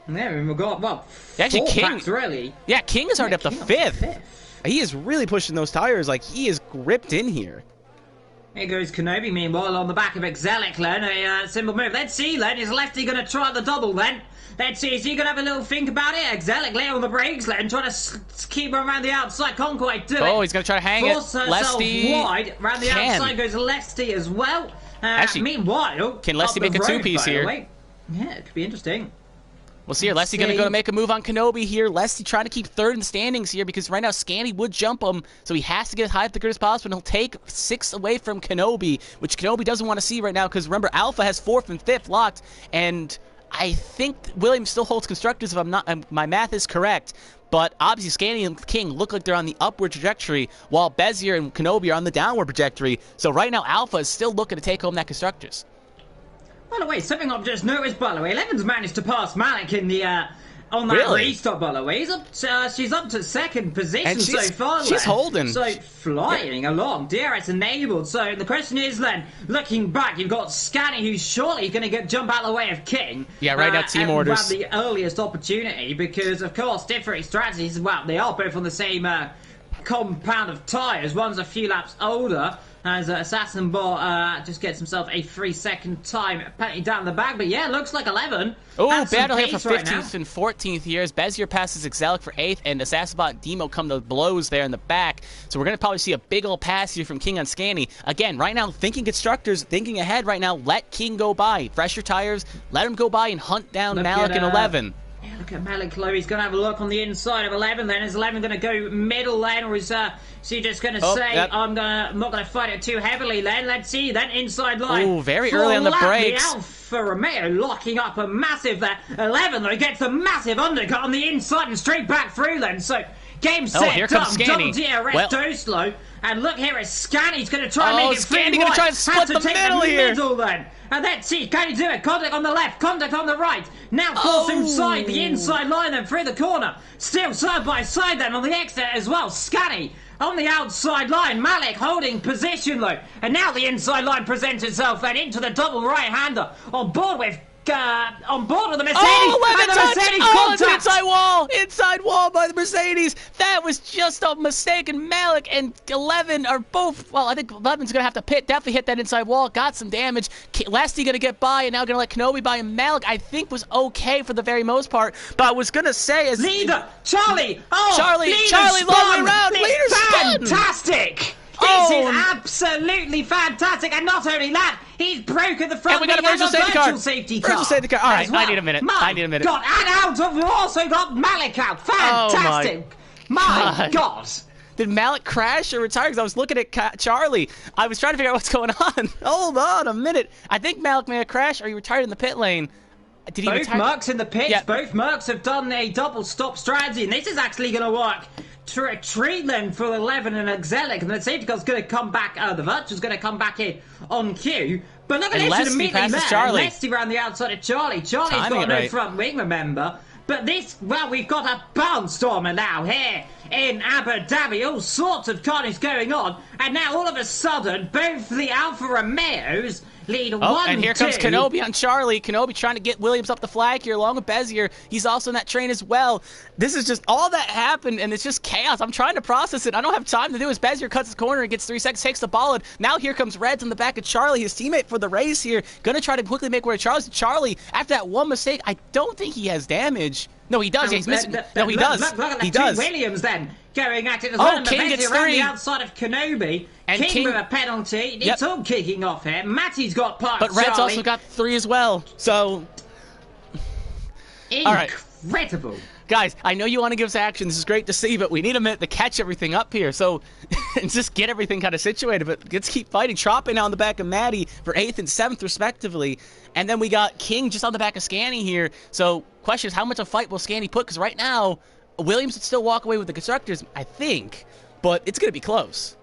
Yeah, we've got, well, actually, 4 King, packs, really. Yeah, King is already up to 5th. He is really pushing those tires. Like, he is gripped in here. Here goes Kenobi, meanwhile, on the back of Exelic, Len. A simple move. Let's see, Len. Is Lefty going to try the double, then? Let's see. Is he going to have a little think about it? Exelic lay on the brakes, Len. Trying to keep him around the outside. Can't quite do it. Oh, he's going to try to hang Force it. Lesty wide. Around the outside goes Lesty as well. Actually, meanwhile, can Lesty make a 2-piece here? Yeah, it could be interesting. We'll see here. Lesty going to go to make a move on Kenobi here. Lesty trying to keep 3rd in the standings here because right now Scanny would jump him, so he has to get as high up the grid as possible, and he'll take 6th away from Kenobi, which Kenobi doesn't want to see right now because remember, Alpha has 4th and 5th locked, and I think Williams still holds Constructors if my math is correct. But obviously, Scanny and King look like they're on the upward trajectory, while Bezier and Kenobi are on the downward trajectory. So right now, Alpha is still looking to take home that Constructors. By the way, something I've just noticed, by the way, Eleven's managed to pass Malik in the on that restart, by the way. She's up to 2nd position so far. She's holding. So flying along. DRS enabled. So the question is then, looking back, you've got Scanny, who's surely going to jump out of the way of King. Yeah, right now team orders. Grab the earliest opportunity because, of course, different strategies. Well, they are both on the same compound of tyres. One's a few laps older. As Assassinbot just gets himself a 3-second time penalty down the back. But yeah, looks like 11. Oh, battle here for 15th and 14th here as Bezier passes Exelic for 8th, and Assassinbot and Demo come to blows there in the back. So we're going to probably see a big old pass here from King on Scanny. Again, right now, thinking Constructors, thinking ahead right now, let King go by. Fresher tires, let him go by and hunt down Malik in 11. Yeah, look at Malik low. He's going to have a look on the inside of 11 then. Is 11 going to go middle lane, or is he just going to say, I'm not going to fight it too heavily then? Let's see, then inside line. Oh, very early on the brakes. The Alfa Romeo locking up a massive 11 though. Gets a massive undercut on the inside and straight back through then. So game set, here comes Scanny. DRS Doslow. And look here, as Scanny's going to try and make it free. Scanny going to try to split the middle here. Then. And let's see, can he do it? Contact on the left, contact on the right. Now force inside the inside line then through the corner. Still side by side then on the exit as well. Scanny on the outside line. Malik holding position though. And now the inside line presents itself then into the double right-hander. On board with the Mercedes. Oh, and the Mercedes contact. Inside wall by the Mercedes. That was just a mistake, and Malik and 11 are both, well, I think 11's going to have to pit, definitely hit that inside wall, got some damage. Lesty going to get by, and now going to let Kenobi by, and Malik, I think, was okay for the very most part, but I was going to say as... Leader, Charlie! Charlie, long way around, leader's fantastic! This is absolutely fantastic, and not only that, he's broken the front wing and a virtual safety car. Virtual safety car. All right, I need a minute. God, and out, we've also got Malik out. Fantastic. My God. Did Malik crash or retire? Because I was looking at Charlie. I was trying to figure out what's going on. Hold on a minute. I think Malik may have crashed, or he retired in the pit lane. Did he both Mercs in the pits. Yeah. Both Mercs have done a double stop strategy, and this is actually going to work. Treat them for 11 and Exelic, and the safety car's going to come back, the virtual's going to come back in on cue. But look at this, immediately there, Lesty around the outside of Charlie. Charlie's got no front wing, remember. But this, well, we've got a barnstormer now here in Abu Dhabi. All sorts of carnage going on. And now all of a sudden, both the Alfa Romeos lead 1-2. And here comes Kenobi on Charlie. Kenobi trying to get Williams up the flag here along with Bezier. He's also in that train as well. This is just all that happened, and it's just chaos. I'm trying to process it. I don't have time to do it. Bezier cuts his corner and gets 3 seconds, takes the ball. Now here comes Reds on the back of Charlie, his teammate for the race here. Going to try to quickly make way to Charlie. Charlie, after that one mistake, I don't think he has damage. No, he does. He's missing. No, he does. Look at the Williams then going at it as well. King gets around 3. The outside of Kenobi. And King with a penalty. It's all kicking off here. Matty's got parked. But Red's also got 3 as well. So, all right. incredible. Guys, I know you want to give us action. This is great to see, but we need a minute to catch everything up here. So, and just get everything kind of situated. But let's keep fighting. Troppe now on the back of Maddie for 8th and 7th, respectively. And then we got King just on the back of Scanny here. So, question is, how much of a fight will Scanny put? Because right now, Williams would still walk away with the constructors, I think. But it's going to be close.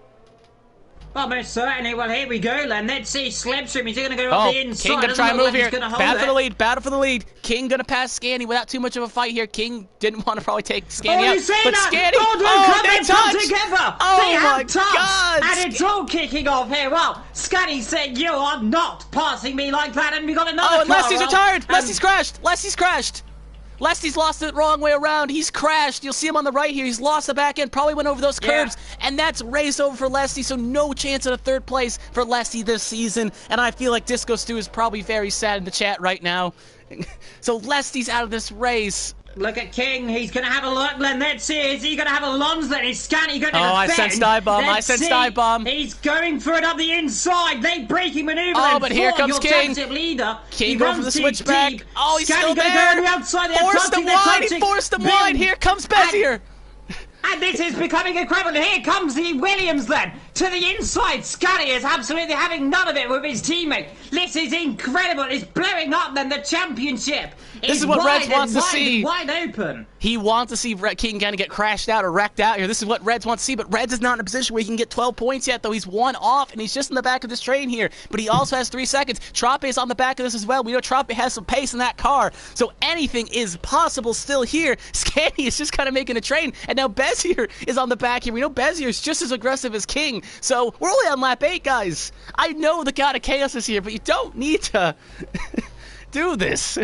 Well, most certainly. Well, here we go, then. Let's see. Slipstream, is he going to go up the inside? King going to try and move here. Battle for the lead. Battle for the lead. King going to pass Scanny without too much of a fight here. King didn't want to probably take Scanny out. But Scanny, they come together. Oh, they my have God. And it's all kicking off here. Well, Scanny said, you are not passing me like that. And we got another and Lesty's retired. Lesty's crashed. Lesty's crashed. Lesty's lost it the wrong way around. He's crashed. You'll see him on the right here. He's lost the back end. Probably went over those curbs. Yeah. And that's race over for Lesty. So no chance at a 3rd place for Lesty this season. And I feel like Disco Stu is probably very sad in the chat right now. So Lesty's out of this race. Look at King. He's going to have a look. Let's see. Is he going to have a lunge then? Is Scanny going to defend? I sensed dive bomb. I sensed dive bomb. He's going for it up the inside. They breaking maneuver. Oh, but here comes King. Leader. King going for the switchback. Oh, he's still there. Go on the outside. Forced him wide. He forced him wide. Here comes Bezier. And this is becoming incredible. Here comes the Williams then to the inside. Scanny is absolutely having none of it with his teammate. This is incredible. It's blowing up then the championship. This is what Reds wants to see. Wide open. He wants to see King kind of get crashed out or wrecked out here. This is what Reds wants to see, but Reds is not in a position where he can get 12 points yet, though. He's 1 off, and he's just in the back of this train here. But he also has 3 seconds. Troppe is on the back of this as well. We know Troppe has some pace in that car, so anything is possible still here. Scanny is just kind of making a train, and now Bezier is on the back here. We know Bezier is just as aggressive as King, so we're only on lap 8, guys. I know the God of Chaos is here, but you don't need to do this.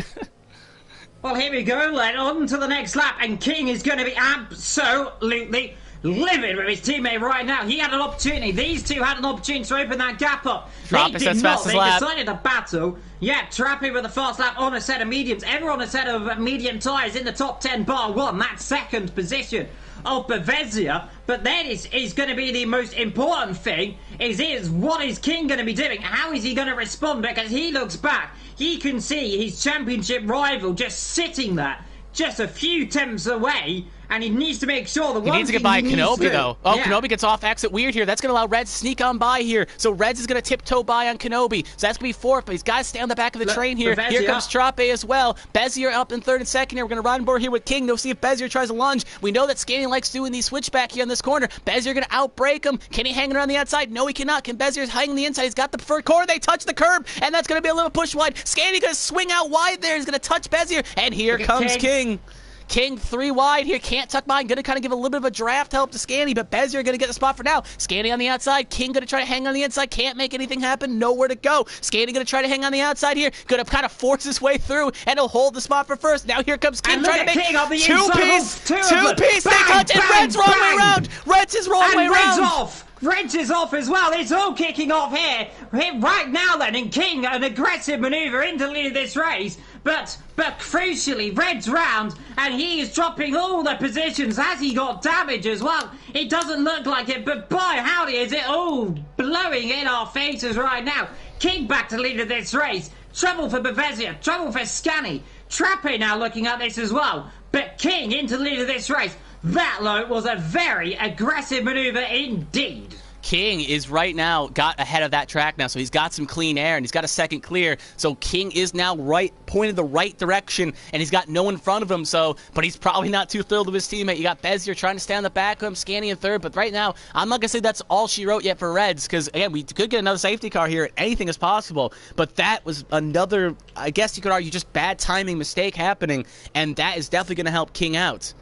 Well, here we go, then, on to the next lap, and King is going to be absolutely livid with his teammate right now. He had an opportunity. These two had an opportunity to open that gap up. They did not. They decided to battle. Yeah, Trappy with the fast lap on a set of mediums. Everyone a set of medium tyres in the top 10 bar 1. That 2nd position of Bevezia. But then is going to be the most important thing is what is King going to be doing? How is he going to respond? Because he looks back. He can see his championship rival just sitting there, just a few tenths away, and he needs to make sure the one thing he needs to get by Kenobi, though. Oh, yeah. Kenobi gets off exit weird here. That's going to allow Reds to sneak on by here. So Reds is going to tiptoe by on Kenobi. So that's going to be 4th, but he's got to stay on the back of the train here. Here comes Troppe as well. Bezier up in 3rd and 2nd here. We're going to ride on board here with King. We'll see if Bezier tries a lunge. We know that Scanny likes doing these switchback here on this corner. Bezier going to outbreak him. Can he hang around the outside? No, he cannot. Can Bezier hang on the inside? He's got the preferred corner. They touch the curb, and that's going to be a little push wide. Scanny going to swing out wide there. He's going to touch Bezier, and here comes King. King 3 wide here, can't tuck behind, gonna kind of give a little bit of a draft help to Scanny, but Bezier gonna get the spot for now. Scanny on the outside, King gonna try to hang on the inside, can't make anything happen, nowhere to go. Scanny gonna try to hang on the outside here, gonna kind of force his way through, and he'll hold the spot for first. Now here comes King trying to make two-piece, they touch, and Red's wrong way around. Red's is wrong way around. Reds is off as well. It's all kicking off here right now then, and King an aggressive maneuver into the lead of this race, but crucially Red's round, and he is dropping all the positions. Has he got damage as well? It doesn't look like it, but by howdy is it all blowing in our faces right now. King back to lead of this race. Trouble for Bevezia, trouble for Scanny. Trappe now looking at this as well, but King into the lead of this race. That, though, was a very aggressive maneuver indeed. King is right now got ahead of that track now, so he's got some clean air, and he's got a 2nd clear. So King is now pointed the right direction, and he's got no one in front of him. So, but he's probably not too thrilled with his teammate. You got Bezier trying to stay on the back of him, Scanny in 3rd. But right now, I'm not gonna say that's all she wrote yet for Reds, because again, we could get another safety car here. Anything is possible. But that was another, I guess you could argue, just bad timing mistake happening, and that is definitely gonna help King out.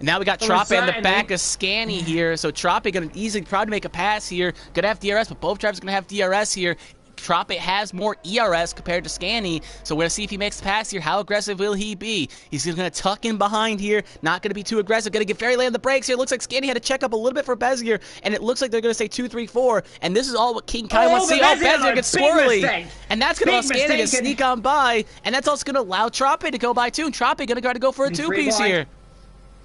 Now we got Troppe on the back of Scanny here, so Troppe going to easily probably make a pass here. Going to have DRS, but both drivers going to have DRS here. Troppe has more ERS compared to Scanny, so we're going to see if he makes the pass here. How aggressive will he be? He's going to tuck in behind here, not going to be too aggressive. Going to get very late on the brakes here. Looks like Scanny had to check up a little bit for Bezier, and it looks like they're going to say 2, 3, 4, and this is all what King kind of wants to see. Bezier gets squirrely, and that's going to allow Scanny to sneak on by, and that's also going to allow Troppe to go by too, and Troppe going to try to go for a 2-piece here.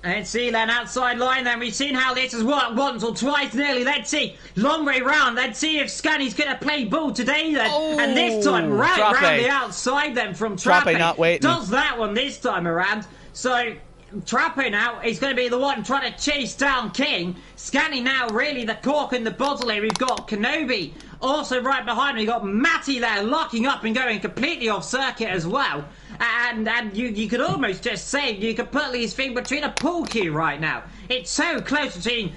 Let's see then, outside line then. We've seen how this has worked once or twice nearly. Let's see. Long way round. Let's see if Scanny's going to play ball today then. Oh, and this time, right round the outside then from Trappe. Not waiting. Does that one this time around. So Trapper now is going to be the one trying to chase down King. Scanny now really the cork in the bottle here. We've got Kenobi also right behind him. We've got Matty there locking up and going completely off circuit as well. And you could almost just say you could put these things between a pool cue right now. It's so close between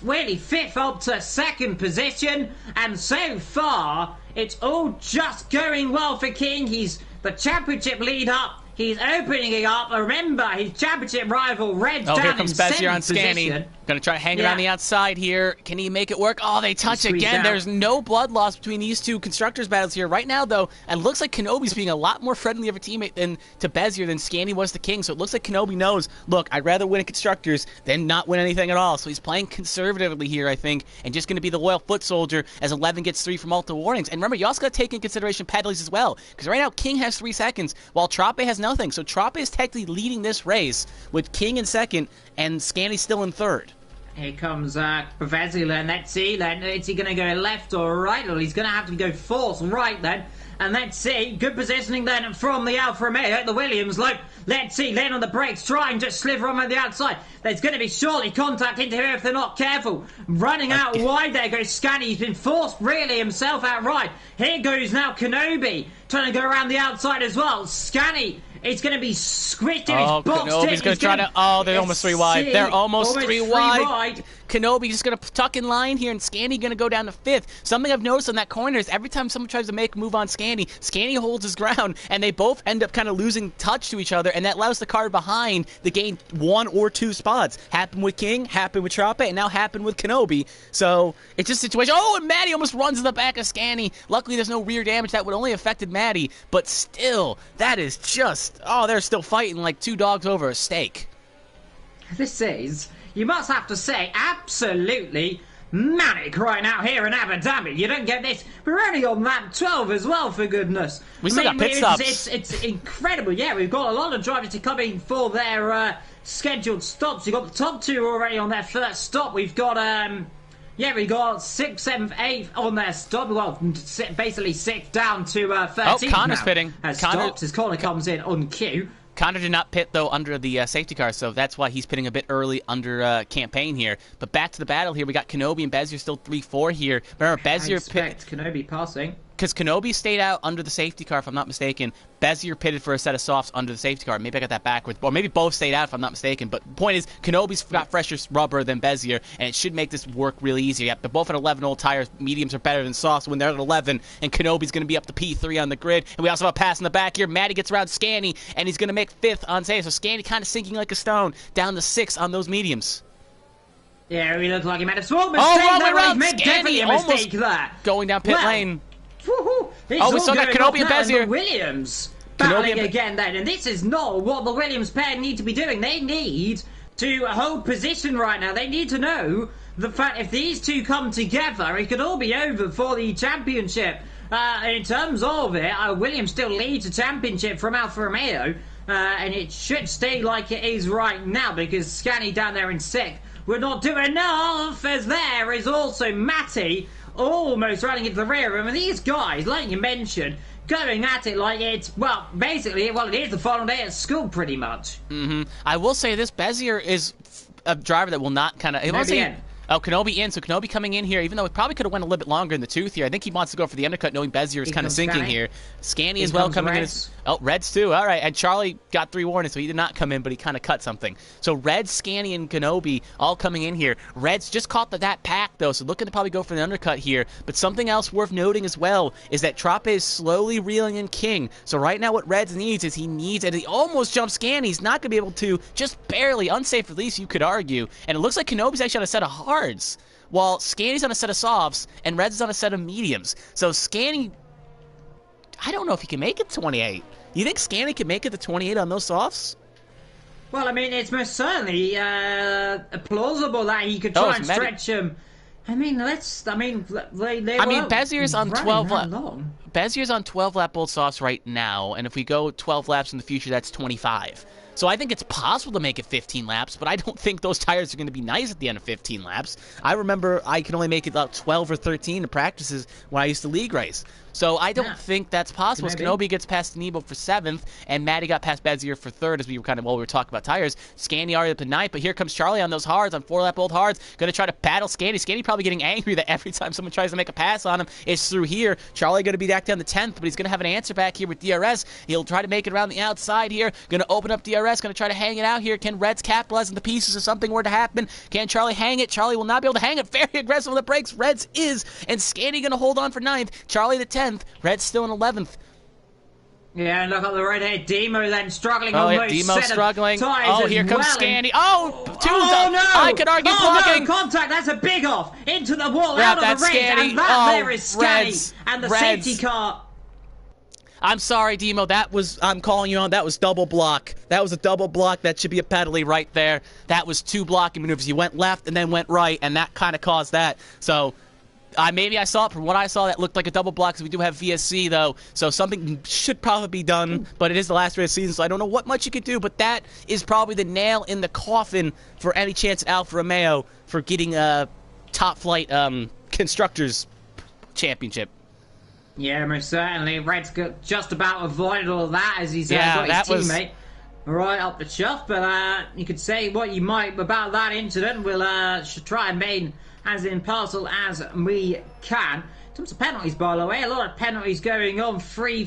really 5th up to 2nd position, and so far it's all just going well for King. He's the championship lead up. He's opening it up. Remember, his championship rival, Red's down here comes in Bezier on 7th position. Scanny. Going to try to hang around the outside here. Can he make it work? Oh, they touch again. Out. There's no blood loss between these two constructors battles here. Right now, though, it looks like Kenobi's being a lot more friendly of a teammate to Bezier than Scanny was to King. So it looks like Kenobi knows, look, I'd rather win in constructors than not win anything at all. So he's playing conservatively here, I think, and just going to be the loyal foot soldier as 11 gets 3 from multiple warnings. And remember, you also got to take into consideration penalties as well, because right now King has 3 seconds while Trape has nothing. So Trape is technically leading this race with King in 2nd and Scanny still in 3rd. Here comes Professor then. Let's see then. Is he going to go left or right? Or he's going to have to go force right then. And let's see. Good positioning then from the Alfa Romeo. The Williams loop. Let's see. Laying on the brakes. Trying to sliver on the outside. There's going to be surely contact into here if they're not careful. Running out wide there goes Scanny. He's been forced really himself out right. Here goes now Kenobi. Trying to go around the outside as well. Scanny. It's going to be squished in his box. Kenobi's going to try to... Oh, they're almost 3 wide. They're almost 3 wide. Kenobi just going to tuck in line here, and Scanny going to go down to 5th. Something I've noticed on that corner is every time someone tries to make a move on Scanny, Scanny holds his ground, and they both end up kind of losing touch to each other, and that allows the car behind to gain 1 or 2 spots. Happened with King, happened with Trape, and now happened with Kenobi. So it's just a situation. Oh, and Maddie almost runs in the back of Scanny. Luckily, there's no rear damage. That would only affected Maddie, but still, that is just... Oh, they're still fighting like 2 dogs over a steak. This is, you must have to say, absolutely manic right now here in Abu Dhabi. You don't get this. We're only on lap 12 as well, for goodness. We still got pit stops. It's incredible. Yeah, we've got a lot of drivers coming for their scheduled stops. We've got the top 2 already on their first stop. We've got... Yeah, we got 6th, 7th, 8th on their stop. Well, basically 6th down to 13th. Oh, Connor's now. pitting. His corner comes in on cue. Connor did not pit, though, under the safety car, so that's why he's pitting a bit early under campaign here. But back to the battle here. We got Kenobi and Bezier still 3-4 here. Remember, Bezier expect Kenobi passing. Because Kenobi stayed out under the safety car, if I'm not mistaken. Bezier pitted for a set of softs under the safety car. Maybe I got that backwards. Or maybe both stayed out, if I'm not mistaken. But the point is, Kenobi's got fresher rubber than Bezier, and it should make this work really easy. Yep, they're both at 11 old tires. Mediums are better than softs when they're at 11, and Kenobi's going to be up to P3 on the grid. And we also have a pass in the back here. Maddie gets around Scanny, and he's going to make 5th on save. So Scanny kind of sinking like a stone, down to 6 on those mediums. Yeah, he looks like he made a small mistake. Oh, made definitely a mistake there. Going down pit lane. Oh, we still got Kenobi and Bezier. Williams battling again then, and this is not what the Williams pair need to be doing. They need to hold position right now. They need to know the fact if these two come together, it could all be over for the championship. In terms of it, Williams still leads the championship from Alfa Romeo, and it should stay like it is right now because Scanny down there in 6th. We're not doing enough, as there is also Matty almost running into the rear room, and these guys, like you mentioned, going at it like it's, well, basically, it is the final day at school, pretty much. I will say this, Bezier is a driver that will not kind of... Oh, Kenobi in. So Kenobi coming in here, even though it probably could have went a little bit longer in the tooth here. I think he wants to go for the undercut, knowing Bezier is kind of sinking here. Scanny as well coming in. Oh, Reds too. All right. And Charlie got 3 warnings, so he did not come in, but he kind of cut something. So Reds, Scanny, and Kenobi all coming in here. Reds just caught that pack, though, so looking to probably go for the undercut here. But something else worth noting as well is that Trape is slowly reeling in King. So right now what Reds needs is and he almost jumped Scanny. He's not going to be able to, just barely, unsafe at least, you could argue. And it looks like Kenobi's actually on a set of hards, while Scanny's on a set of softs, and Reds is on a set of mediums. So Scanny, I don't know if he can make it 28. You think Scanny can make it to 28 on those softs? Well, I mean, it's most certainly plausible that he could try and stretch him. Bezier's on 12 laps. Bezier's on 12 lap old softs right now, and if we go 12 laps in the future, that's 25. So I think it's possible to make it 15 laps, but I don't think those tires are going to be nice at the end of 15 laps. I remember I could only make it about 12 or 13 in practices when I used to league race. So I don't think that's possible. Kenobi. Kenobi gets past Nebo for 7th, and Maddie got past Bezier for 3rd as we were while we were talking about tires. Scanny already up to 9th, but here comes Charlie on those hards, on 4-lap old hards, going to try to battle Scanny. Scanny probably getting angry that every time someone tries to make a pass on him, it's through here. Charlie going to be back down to 10th, but he's going to have an answer back here with DRS. He'll try to make it around the outside here. Going to open up DRS, going to try to hang it out here. Can Reds capitalize on the pieces if something were to happen? Can Charlie hang it? Charlie will not be able to hang it. Very aggressive on the brakes. Reds is, and Scanny going to hold on for 9th. Charlie the 10th. Reds still in 11th. Yeah, and look at the right here. Demo then struggling on those Demo struggling. Oh, here comes Scanny. Oh, no! I could argue blocking. No, contact. That's a big off. Into the wall, Yep, out of that's the ring. Scanny. And that there is Scanny. Reds. And the Reds. safety car. I'm sorry, Demo. I'm calling you on. That was double block. That was a double block. That should be a penalty right there. That was 2 blocking maneuvers. You went left and then went right, and that kind of caused that. So maybe I saw it. From what I saw, that looked like a double block, because we do have VSC, though. So something should probably be done, but it is the last race of the season, so I don't know what much you could do, but that is probably the nail in the coffin for any chance at Alfa Romeo for getting a top-flight Constructors Championship. Yeah, most certainly. Red's got just about avoided all of that as he's got his teammate right up the chuff. But you could say what you might about that incident. We'll should try and remain as impartial as we can. In terms of penalties, by the way, a lot of penalties going on. 3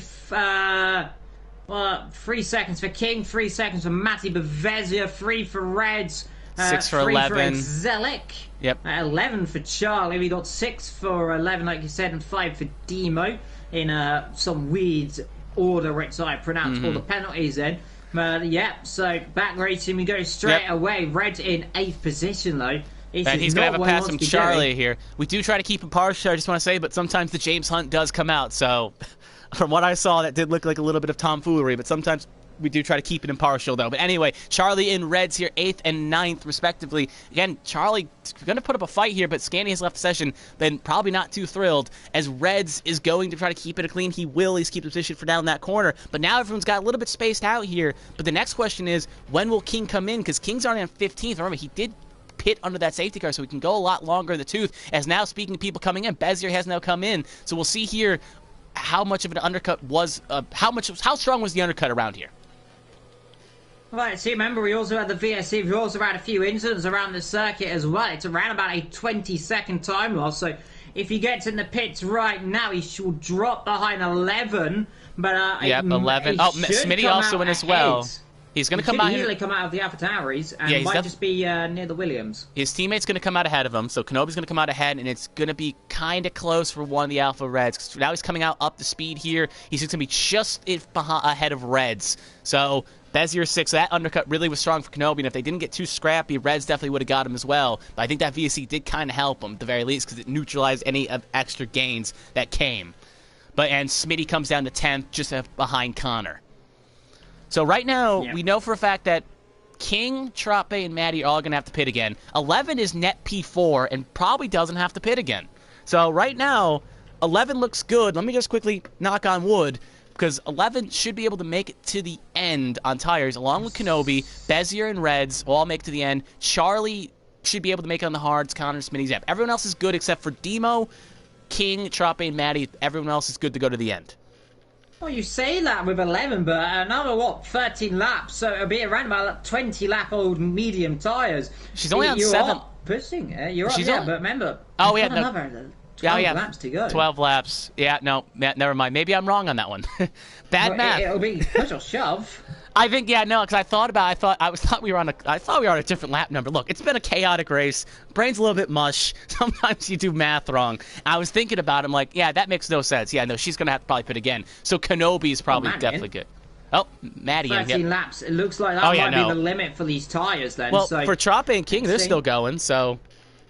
seconds for King, 3 seconds for Matty Bevezia, 3 for Reds, 6 for 3 11. for Exelic. Yep. 11 for Charlie. We got 6 for 11, like you said, and 5 for Demo in some weird order, which I pronounced all the penalties in. Yeah, so back racing, we go straight away. Red in 8th position, though. And he's going to have a pass from Charlie here. We do try to keep him partial, I just want to say, but sometimes the James Hunt does come out. So from what I saw, that did look like a little bit of tomfoolery, but sometimes we do try to keep it impartial, though. But anyway, Charlie and Reds here, 8th and 9th, respectively. Again, Charlie going to put up a fight here, but Scanny has left the session, then probably not too thrilled, as Reds is going to try to keep it clean. He will. He's keep the position for down that corner. But now everyone's got a little bit spaced out here. But the next question is, when will King come in? Because King's already on 15th. Remember, he did pit under that safety car, so he can go a lot longer in the tooth. As now, speaking of people coming in, Bezier has now come in. So we'll see here how much of an undercut was, how strong was the undercut around here? Right, see, remember, we also had the VSC, we also had a few incidents around the circuit as well. It's around about a 20-second time loss, so if he gets in the pits right now, he should drop behind 11, but... 11. Oh, Smitty also in as well. He's going to come out here. Easily come out of the AlphaTauris and might just be near the Williams. His teammate's going to come out ahead of him, so Kenobi's going to come out ahead, and it's going to be kind of close for one of the Alpha Reds. Cause now he's coming out up the speed here. He's going to be just ahead of Reds. So Bezier 6, that undercut really was strong for Kenobi, and if they didn't get too scrappy, Reds definitely would have got him as well. But I think that VSC did kind of help him, at the very least, because it neutralized any of extra gains that came. And Smitty comes down to 10th, just behind Connor. So right now, we know for a fact that King, Trape, and Maddie are all going to have to pit again. 11 is net P4 and probably doesn't have to pit again. So right now, 11 looks good. Let me just quickly knock on wood, because 11 should be able to make it to the end on tires, along with Kenobi. Bezier and Reds will all make it to the end. Charlie should be able to make it on the hards. Connor, Smitty, Zap. Everyone else is good except for Demo, King, Trape, and Maddie. Everyone else is good to go to the end. Well, you say that with 11, but another, 13 laps, so it'll be around about 20-lap-old medium tyres. She's only on 7. Pushing, you're right, but remember, another 12 laps to go. 12 laps. Yeah, no, never mind. Maybe I'm wrong on that one. Bad math. It'll be push or shove. I think, because I thought we were on a different lap number. Look, it's been a chaotic race. Brain's a little bit mush. Sometimes you do math wrong. I was thinking about it. I'm like, that makes no sense. Yeah, no, she's going to have to probably pit again. So Kenobi is probably definitely good. Oh, Maddie. 13 laps. It looks like that might be the limit for these tires then. Well, so, for Trape and King, they're still going. So,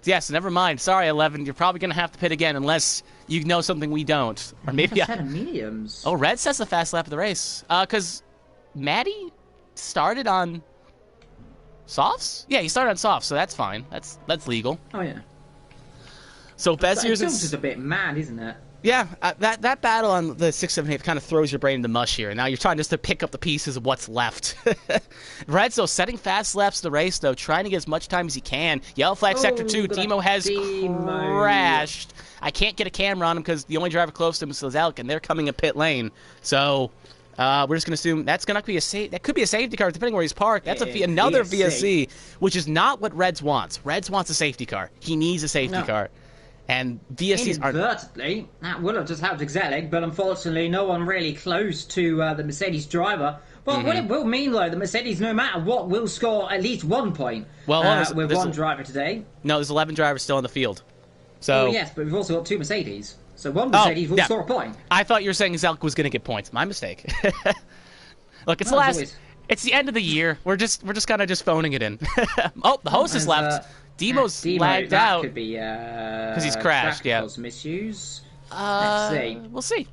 yes, never mind. Sorry, 11. You're probably going to have to pit again unless you know something we don't. Or maybe a set of mediums. Oh, Red says the fast lap of the race. Because Maddie started on softs? Yeah, he started on softs, so that's fine. That's legal. Oh, yeah. So Bezier's just a bit mad, isn't it? Yeah, that battle on the 6, 7, 8 kind of throws your brain into mush here. Now you're trying just to pick up the pieces of what's left. Reds, though, setting fast laps of the race, though, trying to get as much time as he can. Yellow flag sector 2, Demo has crashed. I can't get a camera on him because the only driver close to him is Zalek, and they're coming in pit lane. So we're just going to assume that's going to be that could be a safety car, depending where he's parked. That's another VSC, which is not what Reds wants. Reds wants a safety car. He needs a safety car. And VSCs are... Inadvertently, that would have just helped Exelic, but unfortunately no one really close to the Mercedes driver. But what it will mean, though, the Mercedes, no matter what, will score at least 1 point with one driver today. No, there's 11 drivers still in the field. So... Oh, yes, but we've also got 2 Mercedes. So one Mercedes will score a point. I thought you were saying Zelk was going to get points. My mistake. Look, it's the last... It's the end of the year. We're just kind of just phoning it in. Oh, the host has left. Demo's lagged out. Could be because he's crashed. Yeah. Misuse. Let's see. We'll see.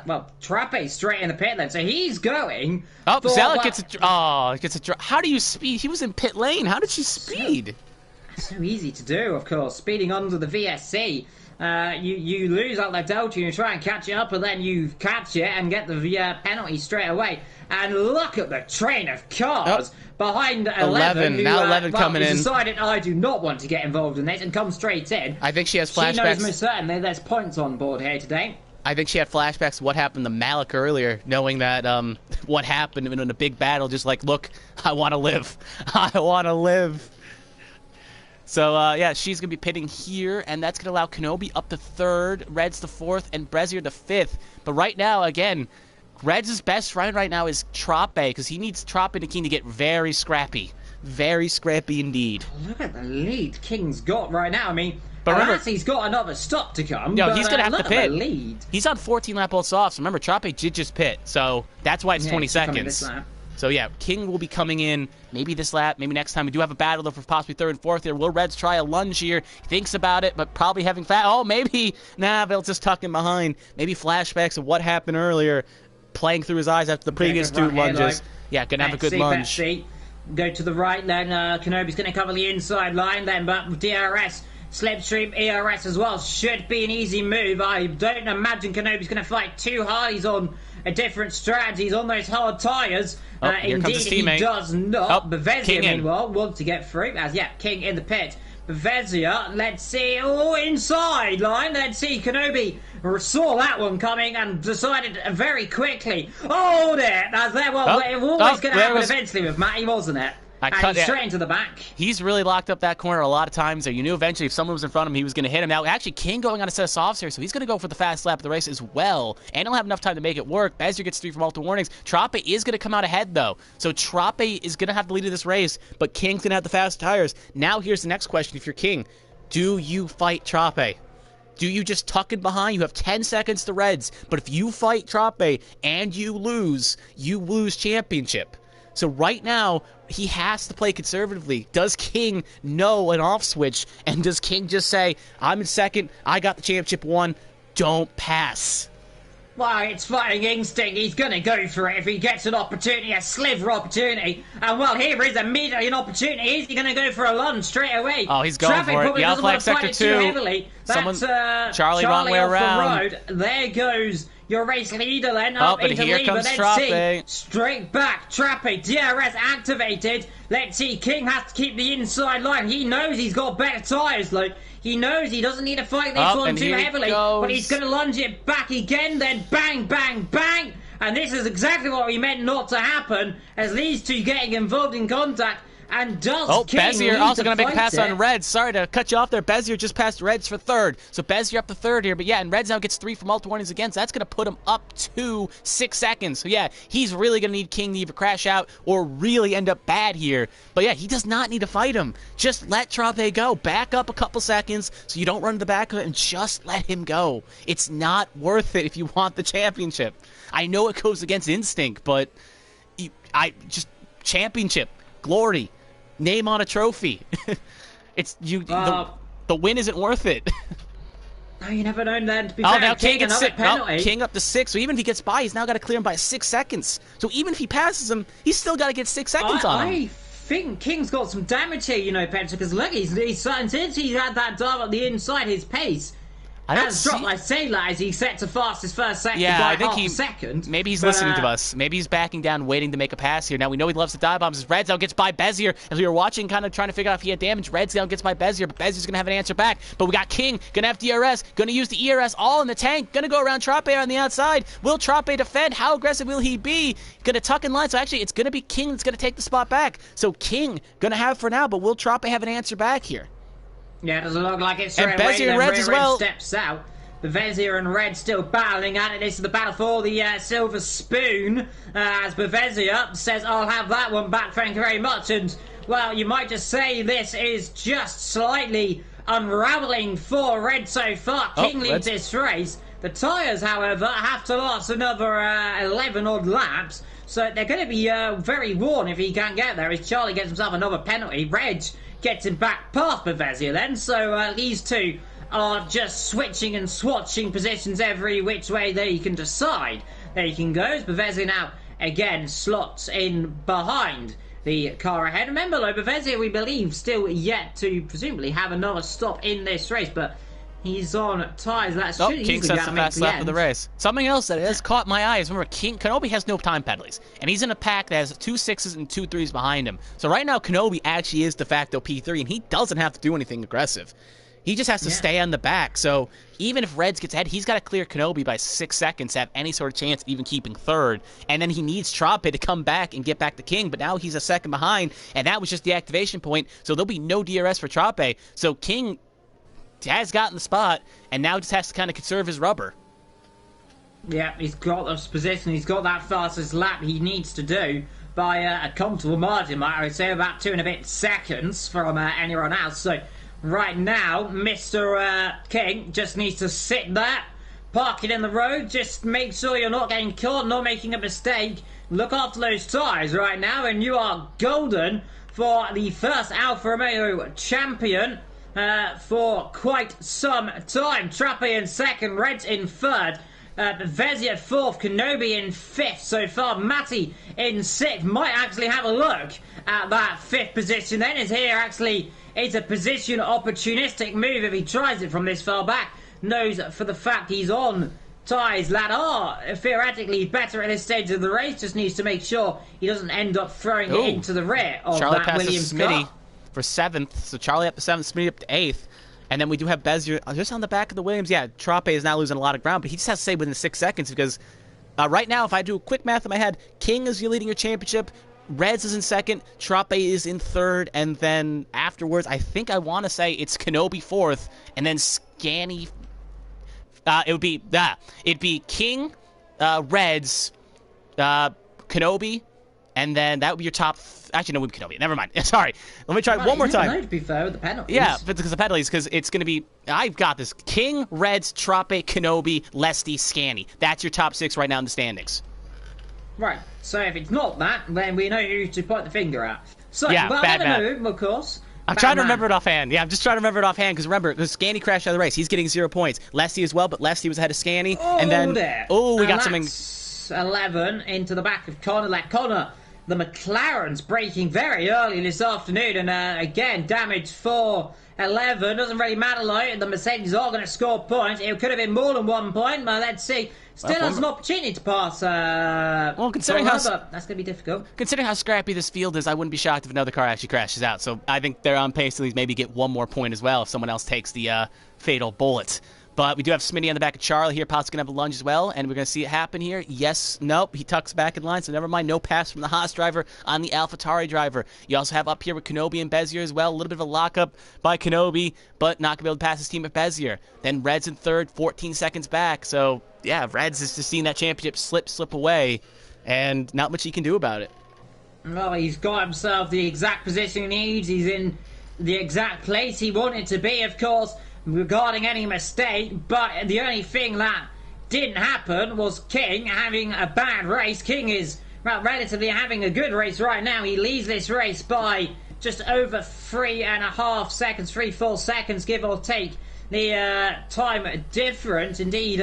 Well, Trappe straight in the pit then, so he's going. Oh, Zelek gets a. How do you speed? He was in pit lane. How did she speed? So easy to do, of course. Speeding under the VSC. You lose out that delta, you try and catch it up, and then you catch it and get the penalty straight away. And look at the train of cars behind 11. Now 11 coming in. Decided I do not want to get involved in this and come straight in. I think she has flashbacks. She knows most certainly there's points on board here today. I think she had flashbacks to what happened to Malik earlier, knowing that what happened in a big battle. Just like, look, I want to live. I want to live. So, yeah, she's going to be pitting here, and that's going to allow Kenobi up to 3rd, Reds to 4th, and Brezier to 5th. But right now, again, Reds' best friend right now is Trappe, because he needs Trappe and King to get very scrappy. Very scrappy indeed. Look at the lead King's got right now. I mean, but remember, he's got another stop to come. No, but, he's going to have to pit. The lead. He's on 14 lap bolts off, so remember, Trappe did just pit, so that's why it's 20 seconds. So, yeah, King will be coming in maybe this lap, maybe next time. We do have a battle, though, for possibly 3rd and 4th here. Will Reds try a lunge here? He thinks about it, but probably having maybe. Nah, they'll just tuck him behind. Maybe flashbacks of what happened earlier, playing through his eyes after the previous 2 lunges. Yeah, going to have a good lunge. Go to the right, then Kenobi's going to cover the inside line, then, but DRS... Slipstream ERS as well should be an easy move. I don't imagine Kenobi's going to fight too hard. He's on a different strategy. He's on those hard tyres. Indeed, he does not. Bevezia, meanwhile, wants to get through. King in the pit. Bevezia, let's see. Oh, inside line. Let's see. Kenobi saw that one coming and decided very quickly. Hold it. As there was always going to happen eventually with Matty, wasn't it? And straight into the back. He's really locked up that corner a lot of times there. You knew eventually if someone was in front of him, he was going to hit him. Now, actually, King going on a set of softs here, so he's going to go for the fast lap of the race as well. And he'll have enough time to make it work. Bezier gets 3 from multiple warnings. Trappe is going to come out ahead, though. So Trappe is going to have the lead of this race, but King's going to have the fast tires. Now, here's the next question. If you're King, do you fight Trappe? Do you just tuck it behind? You have 10 seconds to Reds. But if you fight Trappe and you lose championship. So right now, he has to play conservatively. Does King know an off switch? And does King just say, I'm in 2nd, I got the championship 1, don't pass? Well, it's fighting instinct. He's going to go for it if he gets an opportunity, a sliver opportunity. And, well, here is immediately an opportunity. Is he going to go for a lunge straight away? Oh, he's going for it. Yellow flag sector 2. That's Charlie wrong way around. The road. There goes your race leader then. And here comes Trappe. Straight back. Trappe. DRS activated. Let's see. King has to keep the inside line. He knows he's got better tyres, though. He knows he doesn't need to fight this one too heavily. But he's going to lunge it back again. Then bang, bang, bang. And this is exactly what we meant not to happen, as these two getting involved in contact. And does King Bezier also going to make a pass on Reds. Sorry to cut you off there. Bezier just passed Reds for 3rd. So Bezier up to 3rd here. But yeah, and Reds now gets 3 from multiple warnings again. So that's going to put him up to 6 seconds. So yeah, he's really going to need King to either crash out or really end up bad here. But yeah, he does not need to fight him. Just let Trappe go. Back up a couple seconds so you don't run to the back of it and just let him go. It's not worth it if you want the championship. I know it goes against instinct, but championship, glory, name on a trophy. It's you. The win isn't worth it. No, you never know then. To be fair, now King gets penalty. King up to 6. So even if he gets by, he's now got to clear him by 6 seconds. So even if he passes him, he's still got to get 6 seconds on him. I think King's got some damage here, Petra, because look, he's since he had that dive at the inside, his pace has dropped like sailor as he set to fastest first sector by I think half a second. Maybe he's listening to us. Maybe he's backing down, waiting to make a pass here. Now we know he loves the dive bombs. As Reds now gets by Bezier, as we were watching, kind of trying to figure out if he had damage. Reds now gets by Bezier, but Bezier's gonna have an answer back. But we got King, gonna have DRS, gonna use the ERS all in the tank, gonna go around Trape on the outside. Will Trape defend? How aggressive will he be? Gonna tuck in line. So actually, it's gonna be King that's gonna take the spot back. So King gonna have for now, but will Trape have an answer back here? Yeah, it doesn't look like it straight and away. Bezier and Reds as well. Steps out. The Bezier and Red still battling at it. This is the battle for the silver spoon. As Bezier says, I'll have that one back, thank you very much. And, well, you might just say this is just slightly unraveling for Red so far. King leads this race. The tyres, however, have to last another 11 odd laps. So they're going to be very worn if he can't get there. As Charlie gets himself another penalty. Reg gets him back past Bezier then. So these two are just switching and swatching positions every which way they can decide. There he can go. Bezier now again slots in behind the car ahead. Remember though, Bezier we believe still yet to presumably have another stop in this race, but he's on tyres. That's King sets the fast lap of the race. Something else that has caught my eye is, remember, Kenobi has no time penalties, and he's in a pack that has 2 6s and 2 3s behind him. So right now, Kenobi actually is de facto P3, and he doesn't have to do anything aggressive. He just has to stay on the back. So even if Reds gets ahead, he's got to clear Kenobi by 6 seconds to have any sort of chance of even keeping third. And then he needs Trape to come back and get back to King. But now he's a second behind, and that was just the activation point. So there'll be no DRS for Trape. So King has gotten the spot, and now just has to kind of conserve his rubber. Yeah, he's got this position. He's got that fastest lap he needs to do by a comfortable margin. I would say about 2 and a bit seconds from anyone else. So right now, Mr. King just needs to sit there, park it in the road, just make sure you're not getting caught, not making a mistake. Look after those tyres right now, and you are golden for the first Alfa Romeo champion for quite some time. Trape in second, Reds in third, Bezier fourth, Kenobi in fifth so far. Matty in sixth. Might actually have a look at that fifth position then, as here actually it's a position opportunistic move if he tries it from this far back. Knows for the fact he's on tyres that are theoretically better at this stage of the race. Just needs to make sure he doesn't end up throwing it into the rear of Charlie that Williams car. For 7th, so Charlie up to 7th, Smitty up to 8th, and then we do have Bezier just on the back of the Williams. Yeah, Trape is now losing a lot of ground, but he just has to stay within 6 seconds because right now, if I do a quick math in my head, King is leading your championship, Reds is in second, Trape is in third, and then afterwards, I think I want to say it's Kenobi fourth, and then Scanny. It'd be King, Reds, Kenobi. And then that would be your top. Actually, no, it would be Kenobi. Never mind. Sorry. Let me try one more time. To be fair with the penalties. Yeah, because the penalties, because it's going to be. I've got this: King, Reds, Trape, Kenobi, Lesty, Scanny. That's your top 6 right now in the standings. Right. So if it's not that, then we know who to point the finger at. So yeah, bad move, of course. I'm trying to remember it offhand. Yeah, I'm just trying to remember it offhand because remember, the Scanny crashed out of the race. He's getting 0 points. Lesty as well, but Lesty was ahead of Scanny. And then we got something. 11 into the back of Connor. Like Connor. The McLaren's braking very early this afternoon, and again, damage for 11. Doesn't really matter, though. The Mercedes are going to score points. It could have been more than 1 point, but let's see. Still has an opportunity to pass. Well, considering how that's going to be difficult. Considering how scrappy this field is, I wouldn't be shocked if another car actually crashes out. So I think they're on pace to at least maybe get 1 more point as well if someone else takes the fatal bullet. But we do have Smitty on the back of Charlie here. Pot's going to have a lunge as well, and we're going to see it happen here. Yes, nope, he tucks back in line, so never mind. No pass from the Haas driver on the AlphaTauri driver. You also have up here with Kenobi and Bezier as well. A little bit of a lockup by Kenobi, but not going to be able to pass his team at Bezier. Then Reds in third, 14 seconds back. So, yeah, Reds is just seeing that championship slip away, and not much he can do about it. Well, he's got himself the exact position he needs. He's in the exact place he wanted to be, of course, regarding any mistake, but the only thing that didn't happen was King having a bad race. King is relatively having a good race right now. He leads this race by just over 3.5 seconds, 3-4 seconds, give or take the time difference. Indeed,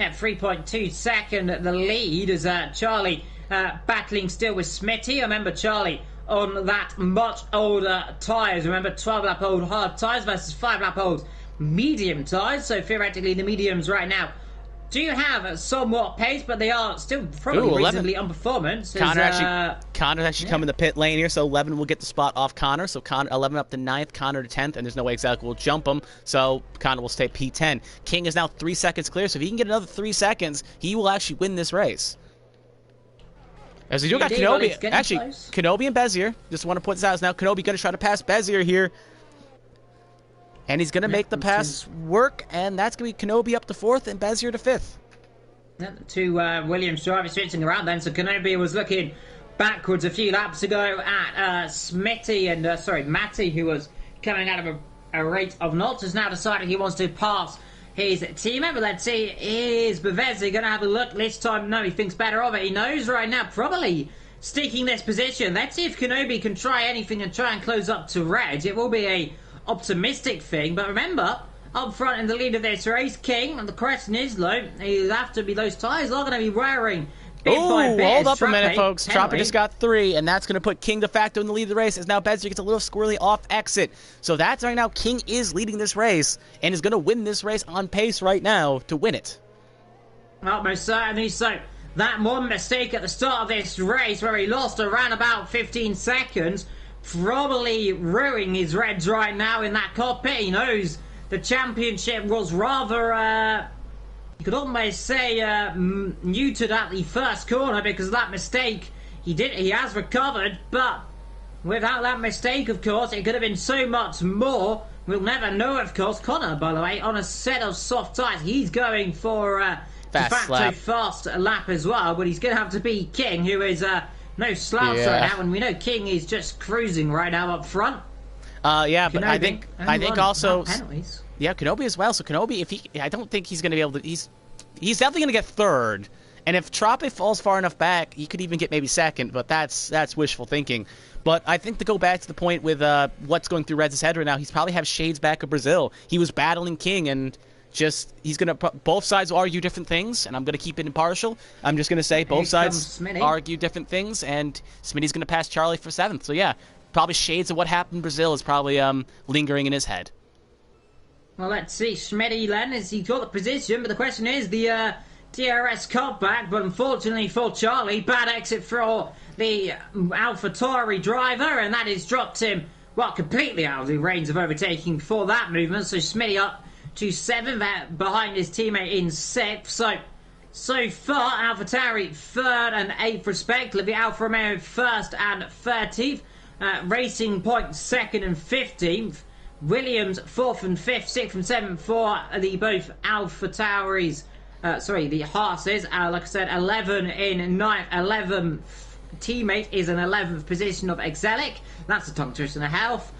3.2 second the lead as Charlie battling still with Smitty. Remember, Charlie on that much older tyres. Remember, 12-lap old hard tyres versus 5-lap old medium tyres, so theoretically the mediums right now do have a somewhat pace, but they are still probably reasonably unperformant. Connor's actually come in the pit lane here, so 11 will get the spot off Connor. So 11 up to 9th, Connor to 10th, and there's no way Exotic will jump him, so Connor will stay P10. King is now 3 seconds clear, so if he can get another 3 seconds, he will actually win this race. As we do got Kenobi, actually, Kenobi and Bezier, just want to put this out, is now Kenobi going to try to pass Bezier here. And he's going to make the pass work, and that's going to be Kenobi up to 4th and Bezier to 5th. Two Williams drivers switching around then, so Kenobi was looking backwards a few laps ago at Smitty and, Matty, who was coming out of a rate of knots, has now decided he wants to pass his teammate. But let's see, is Bevezzi going to have a look this time? No, he thinks better of it. He knows right now, probably sticking this position. Let's see if Kenobi can try anything and try and close up to Reg. It will be a optimistic thing, but remember, up front in the lead of this race, King, and the question is, though, he'll have to be, those tyres are going to be wearing bit by bit. Hold up a minute, folks. Trapper just got 3, and that's going to put King de facto in the lead of the race, as now Bezier gets a little squirrely off exit. So that's right now, King is leading this race, and is going to win this race on pace right now to win it. Well, most certainly so. That one mistake at the start of this race, where he lost around about 15 seconds, probably ruining his Reds right now in that cockpit. He knows the championship was rather, you could almost say, muted at the first corner because of that mistake. He has recovered, but without that mistake, of course, it could have been so much more. We'll never know, of course. Connor, by the way, on a set of soft tyres, he's going for fast lap as well, but he's going to have to beat King, who is no slouch right now, and we know King is just cruising right now up front. Yeah, Kenobi, but I think also, penalties. Yeah, Kenobi as well. So Kenobi, I don't think he's going to be able to. He's definitely going to get 3rd, and if Trope falls far enough back, he could even get maybe 2nd. But that's wishful thinking. But I think to go back to the point with what's going through Reds' head right now, he's probably have shades back of Brazil. He was battling King, and he's going to, both sides will argue different things, and I'm going to keep it impartial. I'm just going to say both sides argue different things, and Smitty's going to pass Charlie for 7th. So yeah, probably shades of what happened in Brazil is probably lingering in his head. Well, let's see. Smitty then, as he got the position, but the question is the DRS cutback, but unfortunately for Charlie, bad exit for the AlphaTauri driver, and that has dropped him, well, completely out of the range of overtaking for that movement. So Smitty up to 7th, behind his teammate in 6th. So far, AlphaTauri 3rd and 8th respectively, Alfa Romeo 1st and 13th, Racing Point 2nd and 15th, Williams 4th and 5th, 6th and 7th for the both AlphaTauris, the Haas's, like I said, 11 in 9th, 11th teammate is in 11th position of Exelic. That's a tongue twister and a half.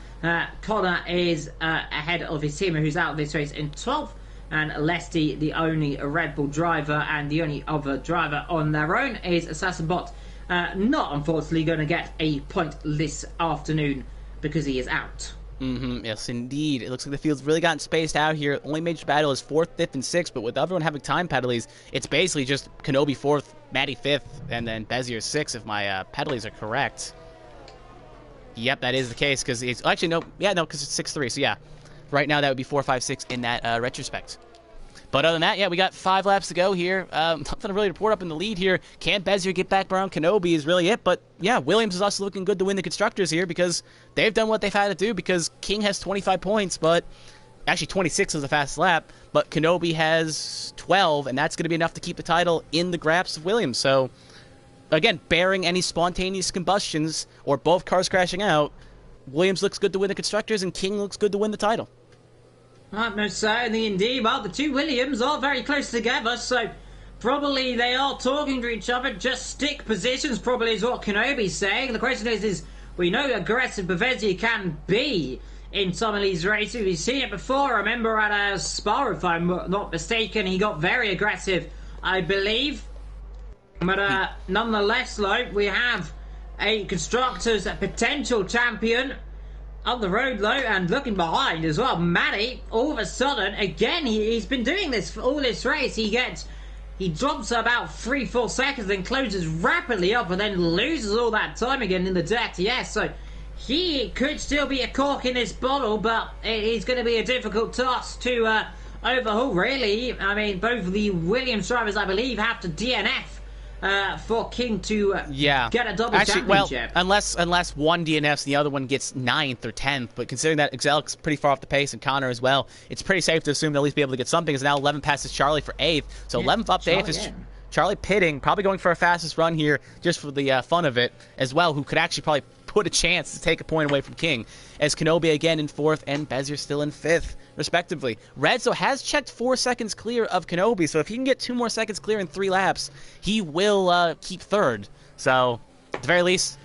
Connor is ahead of his team, who's out of this race in 12th, and Lesty, the only Red Bull driver and the only other driver on their own, is Assassinbot. Not unfortunately going to get a point this afternoon because he is out. Yes, indeed. It looks like the field's really gotten spaced out here. Only major battle is 4th, 5th, and 6th, but with everyone having time penalties, it's basically just Kenobi 4th, Matty 5th, and then Bezier 6th if my penalties are correct. Yep, that is the case, because it's actually because it's 6-3, so yeah. Right now that would be 4-5-6 in that retrospect. But other than that, yeah, we got 5 laps to go here. Nothing really to report up in the lead here. Can Bezier get back around Kenobi is really it. But yeah, Williams is also looking good to win the Constructors here because they've done what they've had to do, because King has 25 points, but actually 26 is the fastest lap, but Kenobi has 12, and that's going to be enough to keep the title in the grasp of Williams. So again, bearing any spontaneous combustions or both cars crashing out, Williams looks good to win the Constructors, and King looks good to win the title. No, certainly indeed. Well, the two Williams are very close together, so probably they are talking to each other. Just stick positions, probably, is what Kenobi's saying. The question is we know aggressive Bevezzi can be in some of these races. We've seen it before. I remember at Spa, if I'm not mistaken, he got very aggressive, I believe. But nonetheless, though, we have a Constructors potential champion up the road, though, and looking behind as well. Matty, all of a sudden, again, he's been doing this for all this race. He drops about 3-4 seconds, then closes rapidly up, and then loses all that time again in the DTS. So he could still be a cork in this bottle, but it is going to be a difficult task to overhaul, really. I mean, both of the Williams drivers, I believe, have to DNF for King to get a double championship. Well, unless one DNFs and the other one gets 9th or 10th, but considering that Exelic's pretty far off the pace and Connor as well, it's pretty safe to assume they'll at least be able to get something, as now 11 passes Charlie for 8th. So 11th up to 8th is Charlie pitting, probably going for a fastest run here just for the fun of it as well, who could actually probably put a chance to take a point away from King, as Kenobi again in 4th and Bezier still in 5th, respectively. Redzo has checked 4 seconds clear of Kenobi, so if he can get 2 more seconds clear in 3 laps, he will keep 3rd. So, at the very least,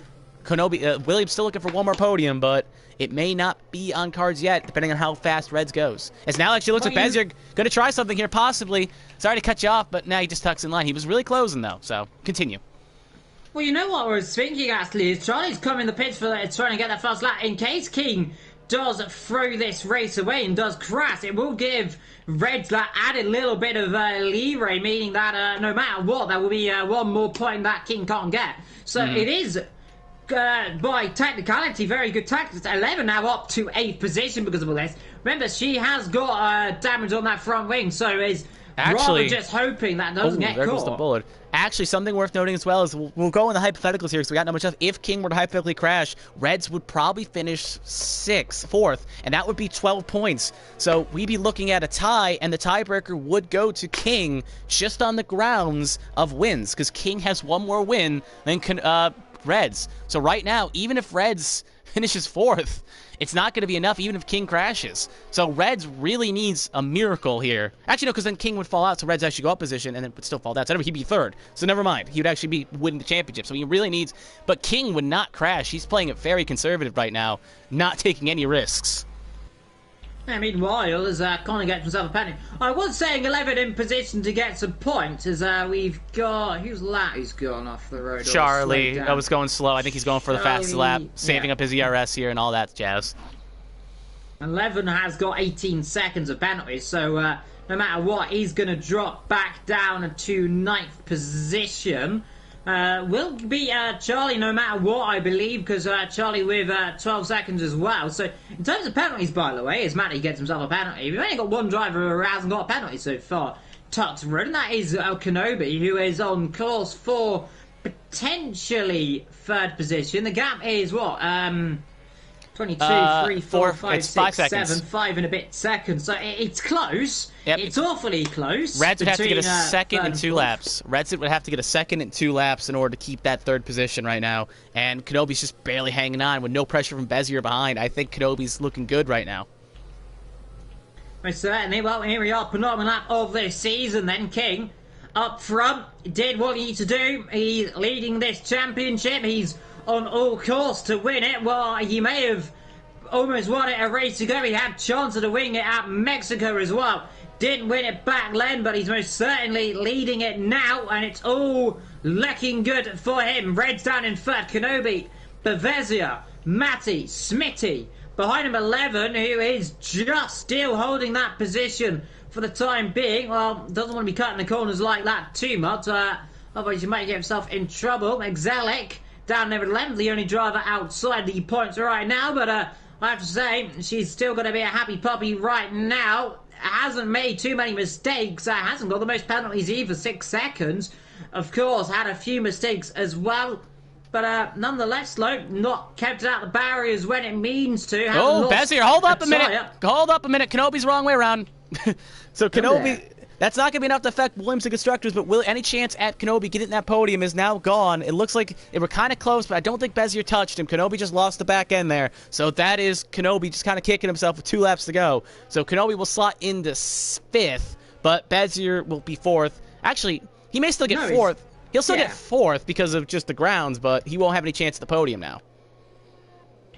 Williams still looking for one more podium, but it may not be on cards yet, depending on how fast Reds goes. As now actually looks like Bezier going to try something here, possibly. Sorry to cut you off, but now he just tucks in line. He was really closing, though, so continue. Well, you know what I was thinking, actually, is Charlie's come in the pits for trying to get that first lap. In case King does throw this race away and does crash, it will give Reds that added little bit of leeway, meaning that no matter what, there will be one more point that King can't get. So it is, by technicality, very good tactics. 11 now up to 8th position because of all this. Remember, she has got damage on that front wing, so is rather just hoping that doesn't get there caught. Goes the bullet. Actually, something worth noting as well is we'll go in the hypotheticals here because we got not much left. If King were to hypothetically crash, Reds would probably finish 4th, and that would be 12 points. So we'd be looking at a tie, and the tiebreaker would go to King just on the grounds of wins, because King has one more win than Reds. So right now, even if Reds finishes 4th, it's not going to be enough even if King crashes. So Reds really needs a miracle here. Actually, no, because then King would fall out, so Reds actually go up position, and then would still fall down. So he'd be 3rd. So never mind. He would actually be winning the championship. So he really needs... But King would not crash. He's playing it very conservative right now, not taking any risks. Yeah, meanwhile, as Connor gets himself a penalty. I was saying 11 in position to get some points, as we've got... Who's gone off the road? Charlie. I was going slow. I think he's going for the fastest lap, saving up his ERS here and all that jazz. 11 has got 18 seconds of penalties, so no matter what, he's going to drop back down to 9th position. Will be Charlie no matter what, I believe, because Charlie with 12 seconds as well. So in terms of penalties, by the way, as Matty gets himself a penalty, we've only got one driver who hasn't got a penalty so far. Tucked road, and that is Kenobi, who is on course for potentially 3rd position. The gap is what? 22, 3, 4, 5, 6, 7, 5 and a bit seconds. So it's close. Yep. It's awfully close. Reds would have to get a second in 2 laps. Reds would have to get a second in 2 laps in order to keep that 3rd position right now. And Kenobi's just barely hanging on with no pressure from Bezier behind. I think Kenobi's looking good right now. Most certainly. Well, here we are, penultimate lap of this season then. King up front did what he needed to do. He's leading this championship. He's on all course to win it. Well, he may have almost won it a race ago. He had chance to win it at Mexico as well. Didn't win it back then, but he's most certainly leading it now, and it's all looking good for him. Reds down in 3rd, Kenobi, Bevezia, Matty, Smitty. Behind him 11, who is just still holding that position for the time being. Well, doesn't want to be cutting the corners like that too much. Otherwise, you might get himself in trouble. Exelic down there at 11th, the only driver outside the points right now, but I have to say, she's still going to be a happy puppy right now. Hasn't made too many mistakes, hasn't got the most penalties either, 6 seconds. Of course, had a few mistakes as well, but nonetheless, not kept it out the barriers when it means to. Oh, Bezier, hold up a minute. Hold up a minute. Kenobi's the wrong way around. So Kenobi... That's not going to be enough to affect Williams and Constructors, but any chance at Kenobi getting that podium is now gone. It looks like they were kind of close, but I don't think Bezier touched him. Kenobi just lost the back end there. So that is Kenobi just kind of kicking himself with 2 laps to go. So Kenobi will slot into 5th, but Bezier will be 4th. Actually, he may still get 4th. He'll still get 4th because of just the grounds, but he won't have any chance at the podium now.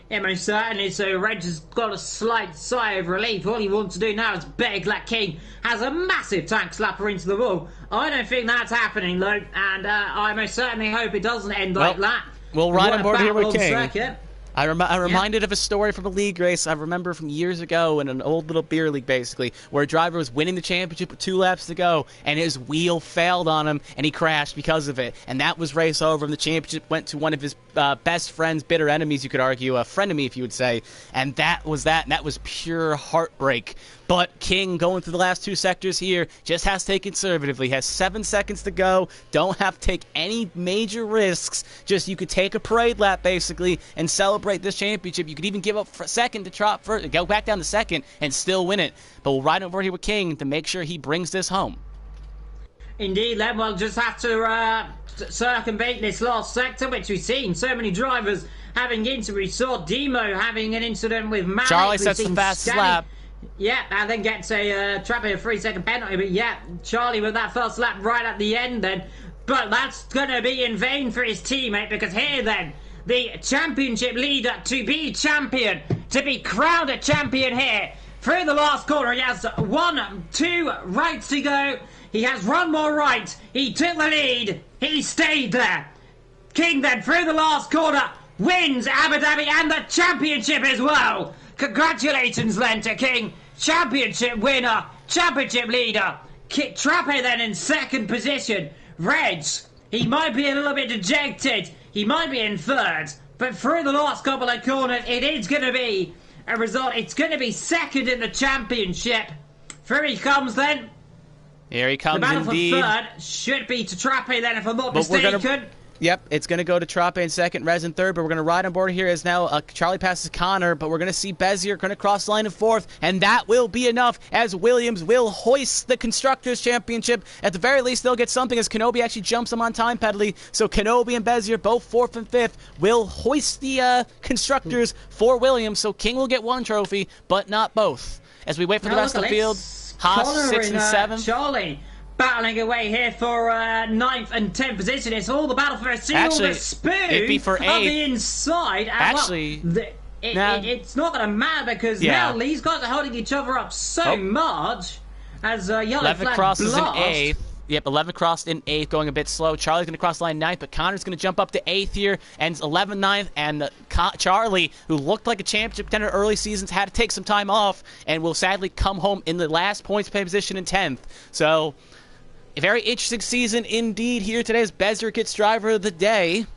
Yeah, most certainly. So Reg has got a slight sigh of relief. All he wants to do now is beg that King has a massive tank slapper into the wall. I don't think that's happening, though, and I most certainly hope it doesn't end like that. We'll ride on board here with King. Circuit. I'm reminded of a story from a league race I remember from years ago in an old little beer league, basically, where a driver was winning the championship with 2 laps to go, and his wheel failed on him, and he crashed because of it. And that was race over, and the championship went to one of his best friends, bitter enemies, you could argue, a frenemy, if you would say. And that was that, and that was pure heartbreak. But King, going through the last 2 sectors here, just has to take it conservatively. Has 7 seconds to go. Don't have to take any major risks. Just you could take a parade lap, basically, and celebrate this championship. You could even give up for a second to trot first, go back down to second, and still win it. But we'll ride over here with King to make sure he brings this home. Indeed, then we'll just have to circumvent this last sector, which we've seen so many drivers having incidents. We saw Demo having an incident with Malik. Charlie sets the fastest lap. Yeah, and then gets a trapping a 3-second penalty. But yeah, Charlie with that first lap right at the end then. But that's going to be in vain for his teammate, because here then, the championship leader to be champion, to be crowned a champion here. Through the last corner, he has 1, 2 rights to go. He has 1 more right. He took the lead. He stayed there. King then, through the last corner, wins Abu Dhabi and the championship as well. Congratulations then to King, championship winner, championship leader. Trappe then in 2nd position. Reds, he might be a little bit dejected. He might be in 3rd. But through the last couple of corners, it is going to be a result. It's going to be 2nd in the championship. Through he comes then. Here he comes, indeed. The battle for 3rd should be to Trappe then, if I'm not mistaken. Yep, it's going to go to Trappe in 2nd, Rez in 3rd, but we're going to ride on board here as now Charlie passes Connor, but we're going to see Bezier going to cross the line in 4th, and that will be enough as Williams will hoist the Constructors' Championship. At the very least, they'll get something as Kenobi actually jumps them on time penalty, so Kenobi and Bezier, both 4th and 5th, will hoist the Constructors for Williams, so King will get 1 trophy, but not both. As we wait for the rest of the field, Haas 6th and 7th. Charlie battling away here for 9th and 10th position. It's all the battle for a single spoon it'd be for 8th. on the inside. Actually, it's not going to matter, because now these guys are holding each other up so much as yellow Levitt flag crosses in blast. 8th. Yep, 11 crossed in 8th, going a bit slow. Charlie's going to cross line 9th, but Connor's going to jump up to 8th here, and 11 9th, and Charlie, who looked like a championship contender early seasons, had to take some time off, and will sadly come home in the last points pay position in 10th. So, a very interesting season indeed here today as Bezier gets driver of the day.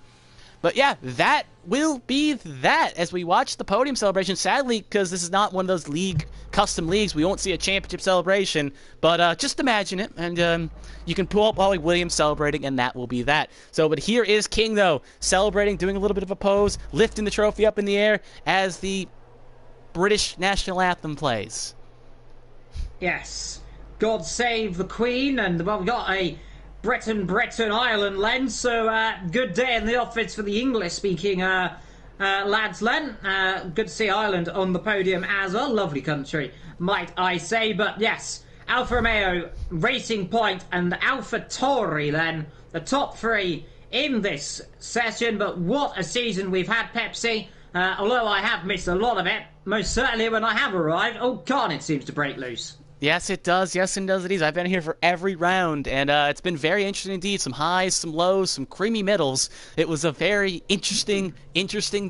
But yeah, that will be that as we watch the podium celebration. Sadly, because this is not one of those custom leagues, we won't see a championship celebration. But just imagine it, and you can pull up Ollie Williams celebrating, and that will be that. So, but here is King, though, celebrating, doing a little bit of a pose, lifting the trophy up in the air as the British national anthem plays. Yes. God save the Queen, and well, we've got a Britain, Ireland, Len, so good day in the office for the English-speaking lads, Len. Good to see Ireland on the podium as well. Lovely country, might I say, but yes, Alfa Romeo, Racing Point, and Alpha Tauri, then, the top 3 in this session, but what a season we've had, Pepsi. Although I have missed a lot of it, most certainly when I have arrived, oh, Carnage seems to break loose. Yes, it does. Yes, it does. It is. I've been here for every round, and it's been very interesting indeed. Some highs, some lows, some creamy middles. It was a very interesting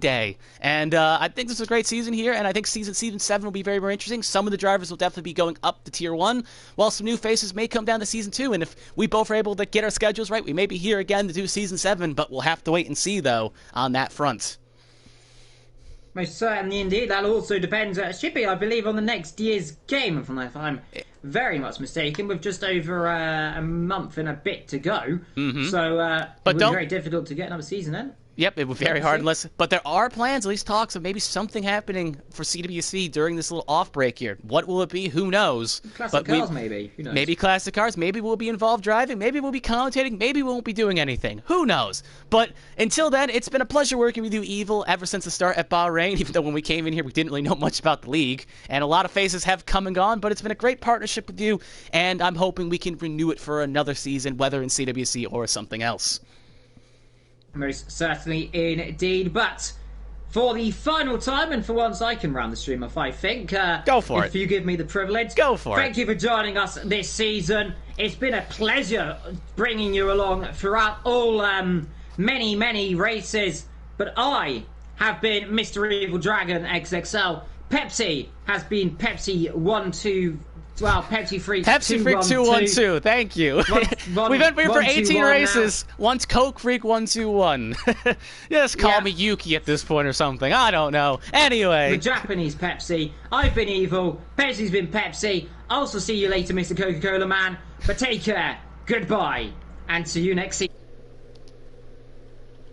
day, and I think this is a great season here, and I think season 7 will be very, very interesting. Some of the drivers will definitely be going up to Tier 1, while some new faces may come down to Season 2, and if we both are able to get our schedules right, we may be here again to do Season 7, but we'll have to wait and see, though, on that front. Most certainly indeed. That also depends, Shippy, I believe, on the next year's game, if I'm very much mistaken, with just over a month and a bit to go. So it would be very difficult to get another season then. Yep, it would be very hard unless... But there are plans, at least talks, of maybe something happening for CWC during this little off-break here. What will it be? Who knows? Classic cars, maybe. Who knows? Maybe classic cars. Maybe we'll be involved driving. Maybe we'll be commentating. Maybe we won't be doing anything. Who knows? But until then, it's been a pleasure working with you, Evil, ever since the start at Bahrain, even though when we came in here, we didn't really know much about the league. And a lot of faces have come and gone, but it's been a great partnership with you, and I'm hoping we can renew it for another season, whether in CWC or something else. Most certainly indeed, but for the final time, and for once I can round the stream off, I think. Go for it. If you give me the privilege. Go for it. Thank you for joining us this season. It's been a pleasure bringing you along throughout all many races, but I have been Mr. Evil Dragon XXL. Pepsi has been Pepsi 1-2. Well, Pepsi Freak Pepsi Freak 212. Thank you. We've been here for 18 races. Now. Once Coke Freak 121. Just call me Yuki at this point or something. I don't know. Anyway. The Japanese Pepsi. I've been Evil. Pepsi's been Pepsi. I'll also see you later, Mr. Coca-Cola Man. But take care. Goodbye. And see you next season.